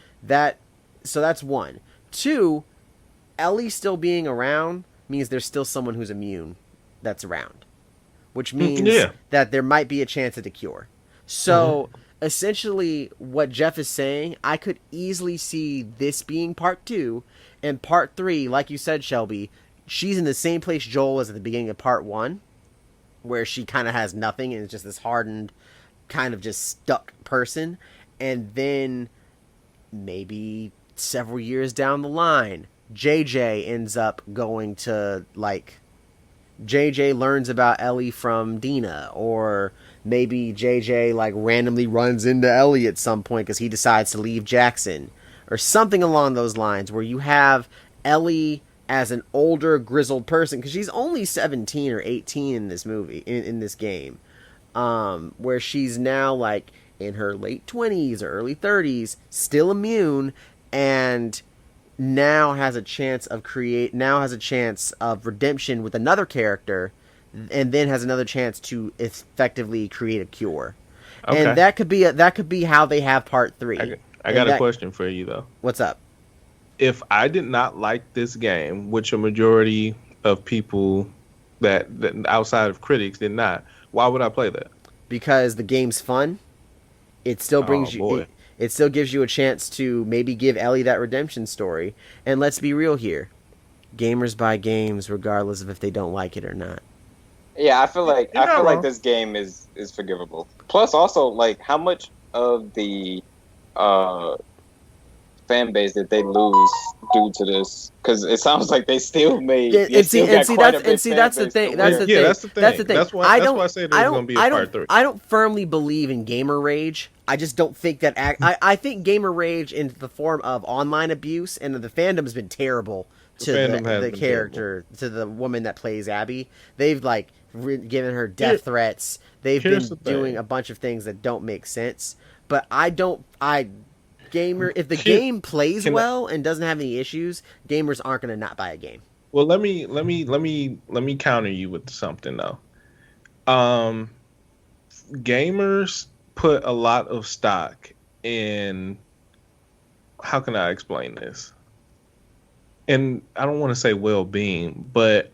So that's one. Two, Ellie still being around means there's still someone who's immune that's around. Which means that there might be a chance at a cure. So essentially, what Jeff is saying, I could easily see this being part 2. And part 3, like you said, Shelby, she's in the same place Joel is at the beginning of part 1, where she kind of has nothing and is just this hardened, kind of just stuck person. And then maybe several years down the line, JJ ends up going to, like, JJ learns about Ellie from Dina, or maybe JJ like randomly runs into Ellie at some point because he decides to leave Jackson, or something along those lines, where you have Ellie as an older grizzled person, because she's only 17 or 18 in this movie, in this game, where she's now like in her late 20s or early 30s, still immune, and now has a chance of redemption with another character, and then has another chance to effectively create a cure. Okay. And that could be how they have part 3. I got a question for you though. What's up? If I did not like this game, which a majority of people that outside of critics did not, why would I play that? Because the game's fun. It still brings you. It still gives you a chance to maybe give Ellie that redemption story. And let's be real here. Gamers buy games regardless of if they don't like it or not. Yeah, I feel like You're not wrong. this game is forgivable. Plus, also, like, how much of the fan base did they lose due to this? Because it sounds like they still made. That's the thing. That's the thing. That's why I said there's going to be a part 3. I don't firmly believe in gamer rage. I just don't think that. I think gamer rage in the form of online abuse, and the fandom has been terrible to the character, to the woman that plays Abby. They've like given her death threats. They've been doing a bunch of things that don't make sense. But if the game plays well and doesn't have any issues, gamers aren't going to not buy a game. Well, let me counter you with something though. Gamers put a lot of stock in, how can I explain this? And I don't want to say well-being, but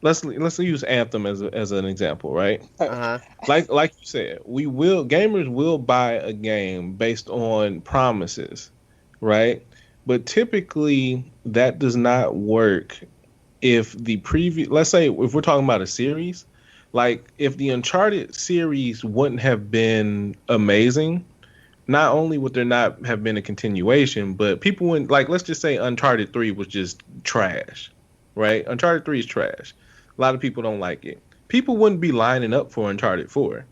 let's use Anthem as an example, right? Uh-huh. Like you said, gamers will buy a game based on promises, right? But typically that does not work if let's say if we're talking about a series, like if the Uncharted series wouldn't have been amazing, not only would there not have been a continuation, but people wouldn't, like, let's just say Uncharted 3 was just trash, right? Uncharted 3 is trash. A lot of people don't like it. People wouldn't be lining up for Uncharted 4.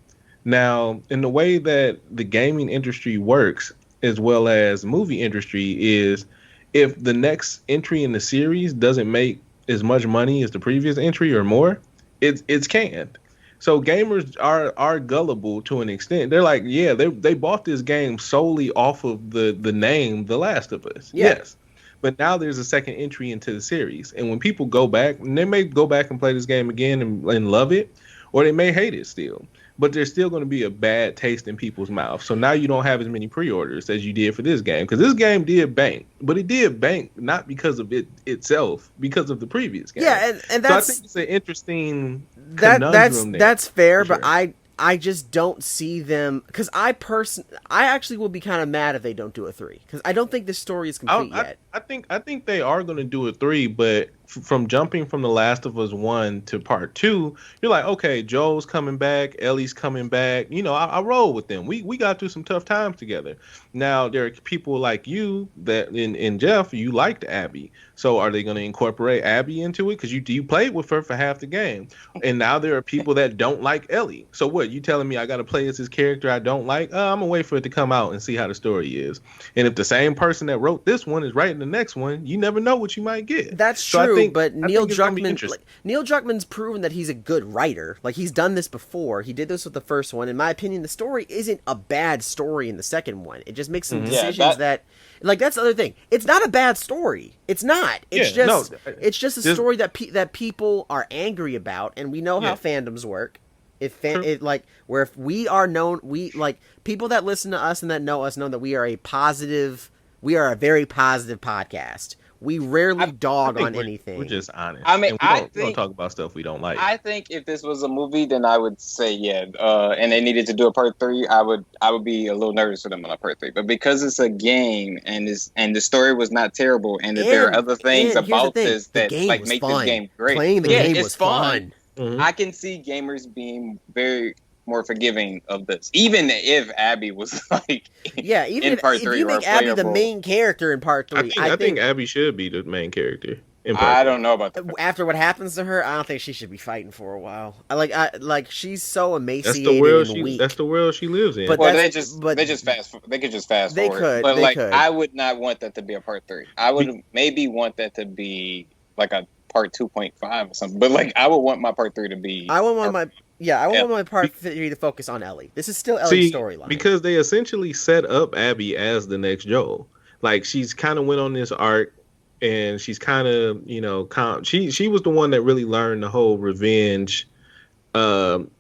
Now, in the way that the gaming industry works, as well as movie industry, is if the next entry in the series doesn't make as much money as the previous entry or more, it's canned. So gamers are gullible to an extent. They're like, yeah, they bought this game solely off of the name The Last of Us. Yeah. Yes. But now there's a second entry into the series. And when people go back, and they may go back and play this game again and love it, or they may hate it still. But there's still going to be a bad taste in people's mouth. So now you don't have as many pre-orders as you did for this game, because this game did bank, but it did bank not because of it itself, because of the previous game. Yeah, and that's, so I think it's an interesting conundrum there. That's fair, sure. but I just don't see them, because I actually will be kind of mad if they don't do a 3, because I don't think this story is complete yet. I think they are going to do a 3, but from jumping from The Last of Us 1 to part 2, you're like, okay, Joel's coming back, Ellie's coming back. You know, I roll with them. We got through some tough times together. Now there are people like you that in Jeff, you liked Abby. So are they going to incorporate Abby into it? Because you played with her for half the game, and now there are people that don't like Ellie. So what? You telling me I got to play as this character I don't like? I'm gonna wait for it to come out and see how the story is. And if the same person that wrote this one is writing the next one, you never know what you might get. That's true. But Neil Druckmann's proven that he's a good writer. Like, he's done this before. He did this with the first one. In my opinion, the story isn't a bad story in the second one. It just makes some decisions that like, that's the other thing. It's not a bad story. It's not. It's just a story that people are angry about, and we know how fandoms work. If we are known, people that listen to us and that know us know that we are a very positive podcast. We rarely dog on anything. We're just honest. I mean, we don't talk about stuff we don't like. I think if this was a movie, then I would say and they needed to do a part 3, I would be a little nervous for them on a part 3. But because it's a game and the story was not terrible, and that there are other things about this that like make this game great. Playing the game was fun. Mm-hmm. I can see gamers being very more forgiving of this, even if Abby was like even in part if 3 you make Abby the main character in part 3. I think Abby should be the main character in part 3. I don't know about that. After what happens to her, I don't think she should be fighting for a while. She's so emaciated and weak. That's the world she lives in. But they could just fast forward. They could. I would not want that to be a part 3. I would maybe want that to be like a part 2.5 or something. But like, I would want my part 3 to be. I want my part 3 to focus on Ellie. This is still Ellie's storyline. Because they essentially set up Abby as the next Joel. Like, she's kind of went on this arc, and she's kind of, she was the one that really learned the whole revenge thing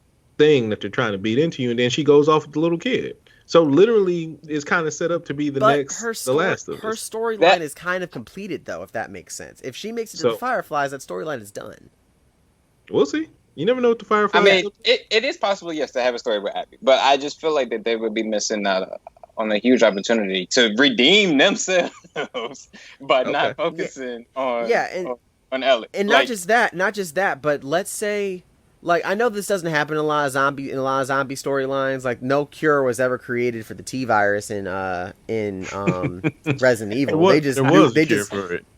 that they're trying to beat into you, and then she goes off with the little kid. So literally, it's kind of set up to be the Last of Us. Her storyline is kind of completed, though, if that makes sense. If she makes it to the Fireflies, that storyline is done. We'll see. You never know what the Fireflies. I mean, it is possible, yes, to have a story with Abby, but I just feel like that they would be missing out on a huge opportunity to redeem themselves by not focusing on Ellie. And not just that, but let's say, like, I know this doesn't happen in a lot of zombie storylines. Like, no cure was ever created for the T virus in Resident Evil.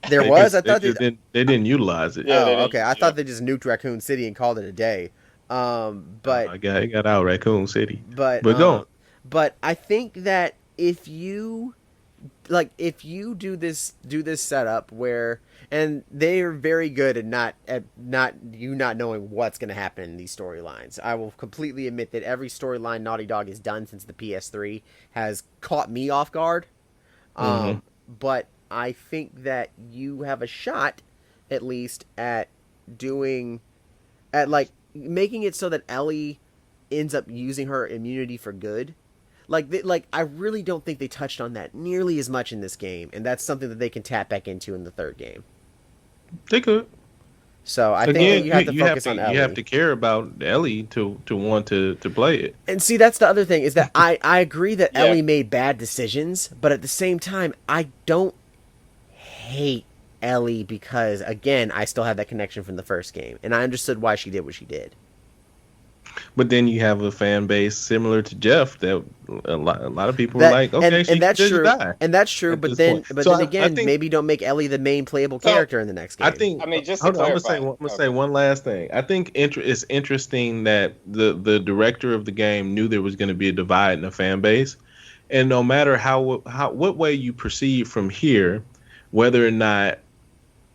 There was. I thought they didn't utilize it. I thought they just nuked Raccoon City and called it a day. But it got out Raccoon City. But go on. But I think that if you do this setup where, and they are very good at not knowing what's going to happen in these storylines. I will completely admit that every storyline Naughty Dog has done since the PS3 has caught me off guard. But I think that you have a shot, at least, at making it so that Ellie ends up using her immunity for good. I really don't think they touched on that nearly as much in this game, and that's something that they can tap back into in the third game. They could. So I think you have to focus on Ellie. You have to care about Ellie to want to play it. And see, that's the other thing, is that I agree that Ellie made bad decisions, but at the same time, I don't hate Ellie because, again, I still have that connection from the first game, and I understood why she did what she did. But then you have a fan base similar to Jeff that a lot of people are like, okay, and that's true. Die and that's true. But then again, maybe don't make Ellie the main playable character in the next game. I'm gonna say one last thing. I think it's interesting that the director of the game knew there was going to be a divide in the fan base, and no matter what way you proceed from here, whether or not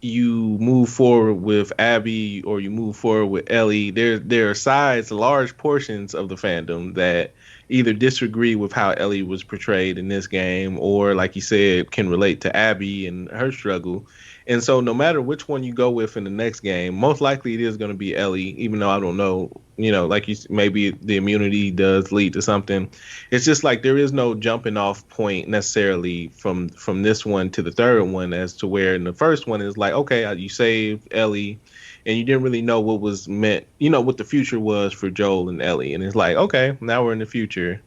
you move forward with Abby or you move forward with Ellie, there are large portions of the fandom that either disagree with how Ellie was portrayed in this game, or, like you said, can relate to Abby and her struggle. And so no matter which one you go with in the next game, most likely it is going to be Ellie, even though I don't know like maybe the immunity does lead to something. It's just like there is no jumping off point necessarily from this one to the third one, as to where in the first one is like, okay, you saved Ellie, and you didn't really know what was meant, what the future was for Joel and Ellie, and it's like, okay, now we're in the future,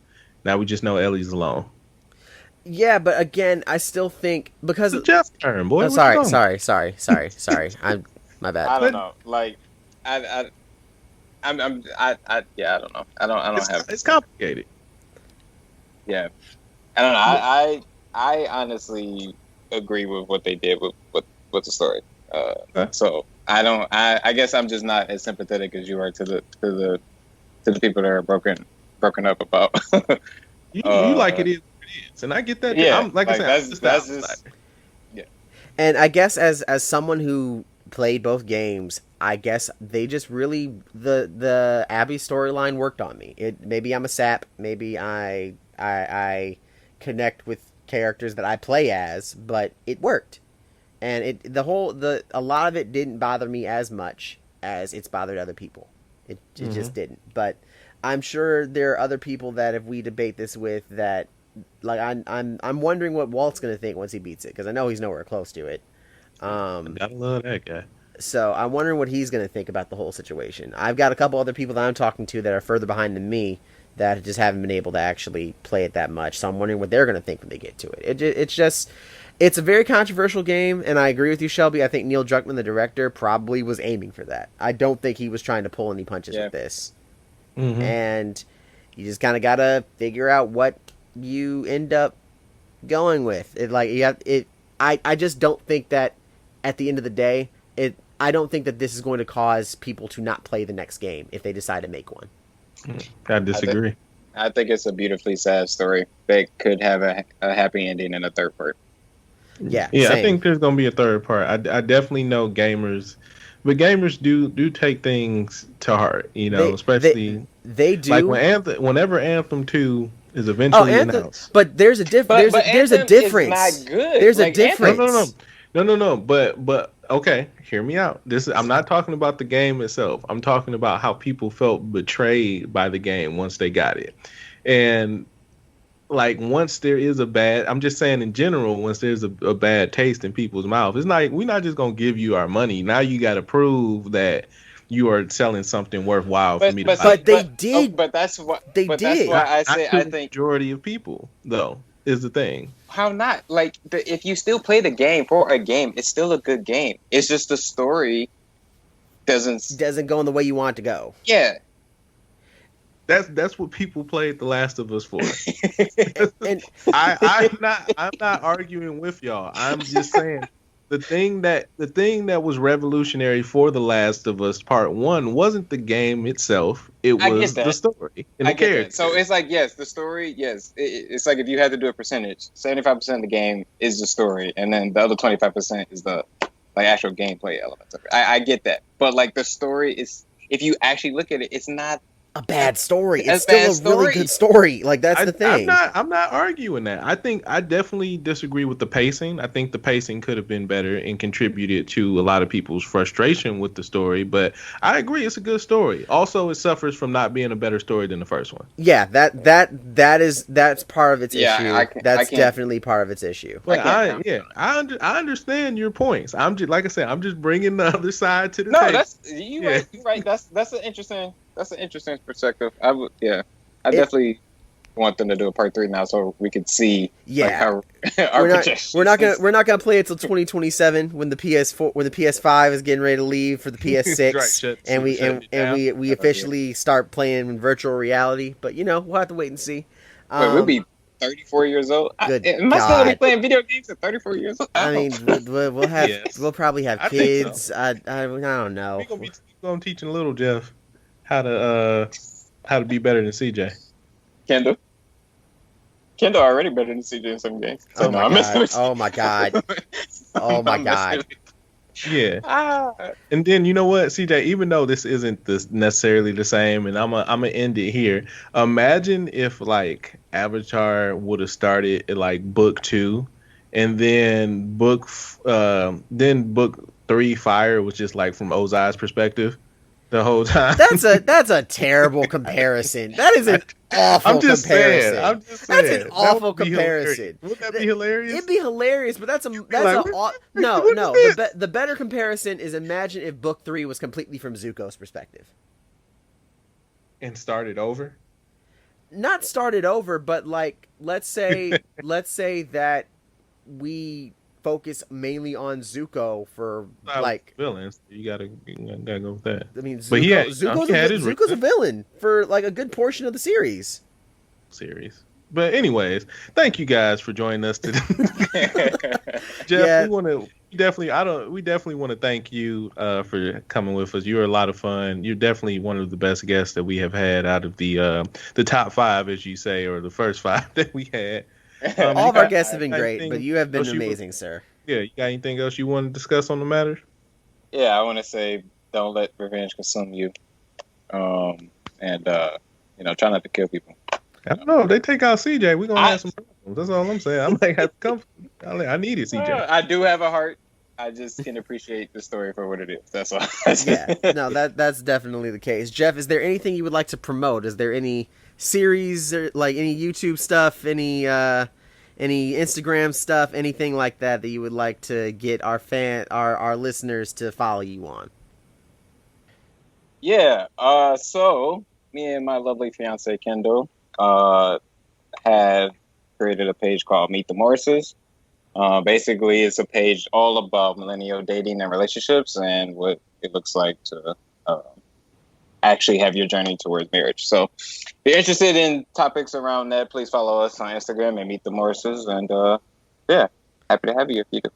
now we just know Ellie's alone. Yeah, but again, I still think because It's Jeff's turn, boy. Oh, sorry. I'm my bad. I don't know. Like, I don't know. I don't have. It's complicated. Yeah, I don't know. I honestly agree with what they did with the story. Okay. So I don't. I guess I'm just not as sympathetic as you are to the people that are broken up about. You like it is what it is, and I get that. Yeah, I said, that's just. Yeah. And I guess as someone who played both games, I guess they just really the Abby storyline worked on me. Maybe I'm a sap, maybe I connect with characters that I play as, but it worked. And a lot of it didn't bother me as much as it's bothered other people. It just didn't. But I'm sure there are other people that if we debate this with that, like I'm wondering what Walt's gonna think once he beats it, because I know he's nowhere close to it. Gotta love that guy. So I'm wondering what he's gonna think about the whole situation. I've got a couple other people that I'm talking to that are further behind than me that just haven't been able to actually play it that much. So I'm wondering what they're gonna think when they get to it. It's a very controversial game, and I agree with you, Shelby. I think Neil Druckmann, the director, probably was aiming for that. I don't think he was trying to pull any punches with this. Mm-hmm. And you just kind of gotta figure out what you end up going with. I just don't think that at the end of the day, I don't think that this is going to cause people to not play the next game if they decide to make one. I disagree. I think it's a beautifully sad story that could have a happy ending in a third part. Yeah, same. I think there's gonna be a third part. I definitely know gamers, but gamers do take things to heart, especially they do. Like whenever Anthem 2 is eventually announced. But there's a difference. There's a difference. Is not good. There's a difference. No. But okay, hear me out. I'm not talking about the game itself. I'm talking about how people felt betrayed by the game once they got it, and like once there is I'm just saying in general, once there's a bad taste in people's mouth, it's not, we're not just gonna give you our money. Now you got to prove that you are selling something worthwhile for me to buy. But they did. But that's what they did. That's why I say I think the majority of people though is the thing. How not? Like if you still play the game for a game, it's still a good game. It's just the story doesn't go in the way you want it to go. Yeah. That's what people played The Last of Us for. And I'm not arguing with y'all. I'm just saying the thing that was revolutionary for The Last of Us Part 1 wasn't the game itself. It was the story and the character. So it's like, yes, the story, yes. It's like if you had to do a percentage, 75% of the game is the story, and then the other 25% is the actual gameplay elements of it. I get that. But like the story is, if you actually look at it, it's not a bad story. It's still a really good story. Like that's the thing. I'm not arguing that. I definitely disagree with the pacing. I think the pacing could have been better and contributed to a lot of people's frustration with the story. But I agree, it's a good story. Also, it suffers from not being a better story than the first one. Yeah, that's part of its issue. That's definitely part of its issue. But I understand your points. I'm just bringing the other side to the table. No, that's you right. That's an interesting. That's an interesting perspective. I definitely want them to do a part 3 now, so we could see. Yeah, we're not gonna play it till 2027 when the PS5 is getting ready to leave for the PS6, and we officially start playing in virtual reality. But we'll have to wait and see. We'll be 34 years old. Am I still gonna be playing video games at 34 years old? I mean, we'll have we'll probably have kids. So. I don't know. We're gonna be teaching little Jeff how to be better than CJ. Kendall already better than CJ in some games. So oh my god. Yeah. And then you know what, CJ, even though this isn't necessarily the same, and I'm gonna end it here. Imagine if like Avatar would have started at like book 2, and then book 3 Fire was just like from Ozai's perspective. the whole time. That's a terrible comparison. That is an awful comparison. I'm just saying. That's an awful comparison. Wouldn't that be hilarious? It'd be hilarious, but no. The better comparison is imagine if book 3 was completely from Zuko's perspective. And started over. Not started over, but like let's say that we focus mainly on Zuko for like villains. You gotta go with that. I mean, Zuko's a villain for like a good portion of the series. But anyways, thank you guys for joining us today. Jeff, Yeah. we definitely want to thank you for coming with us. You're a lot of fun. You're definitely one of the best guests that we have had out of the top 5, as you say, or the first 5 that we had. All of our guests have been great, but you have been amazing, sir. Yeah, you got anything else you want to discuss on the matter? Yeah, I want to say don't let revenge consume you, and try not to kill people. I don't know. If they take out CJ, we're gonna have some problems. That's all I'm saying. I might have to come. I need it, CJ. I do have a heart. I just can appreciate the story for what it is. That's all. Yeah, no, that's definitely the case. Jeff, is there anything you would like to promote? Is there any series or like any YouTube stuff, any Instagram stuff, anything like that you would like to get our listeners to follow you on? Yeah. So me and my lovely fiance Kendall have created a page called Meet the Morrises. Basically, it's a page all about millennial dating and relationships and what it looks like to actually have your journey towards marriage. So if you're interested in topics around that, please follow us on Instagram and Meet the Morrises. And happy to have you if you do.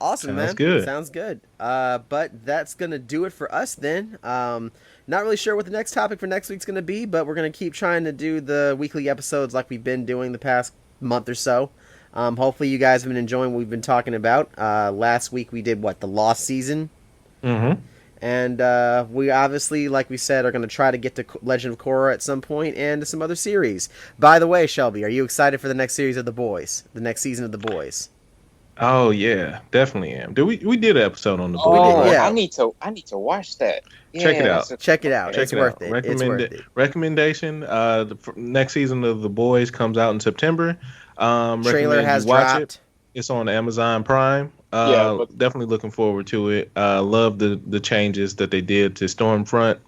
Awesome, man. Sounds good. But that's going to do it for us then. Not really sure what the next topic for next week's going to be, but we're going to keep trying to do the weekly episodes like we've been doing the past month or so. Hopefully you guys have been enjoying what we've been talking about. Last week we did, the Lost season? Mm-hmm. And we obviously, like we said, are going to try to get to Legend of Korra at some point and to some other series. By the way, Shelby, are you excited for the next series of The Boys? The next season of The Boys? Oh yeah, definitely am. We did an episode on The Boys. Oh, yeah. I need to watch that. Check it out. Check it out. It's worth it. Recommendation. The next season of The Boys comes out in September. Trailer has dropped. It's on Amazon Prime. Definitely looking forward to it. Love the changes that they did to Stormfront.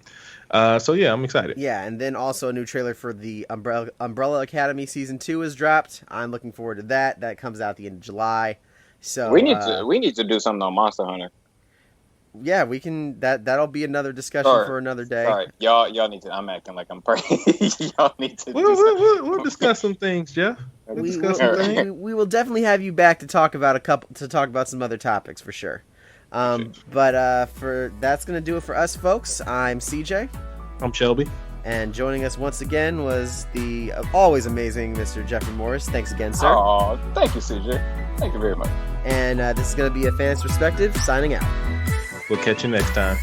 So yeah, I'm excited. Yeah, and then also a new trailer for the Umbrella Academy season 2 is dropped. I'm looking forward to that. That comes out at the end of July. So we need to do something on Monster Hunter. Yeah, we can. That'll be another discussion for another day. Sorry, y'all need to. I'm acting like I'm praying. Y'all need to. We'll discuss some things, Jeff. We will definitely have you back to talk about some other topics for sure. But that's gonna do it for us, folks. I'm CJ. I'm Shelby. And joining us once again was the always amazing Mr. Jeffrey Morris. Thanks again, sir. Oh, thank you, CJ. Thank you very much. And this is going to be a Fan's Perspective, signing out. We'll catch you next time.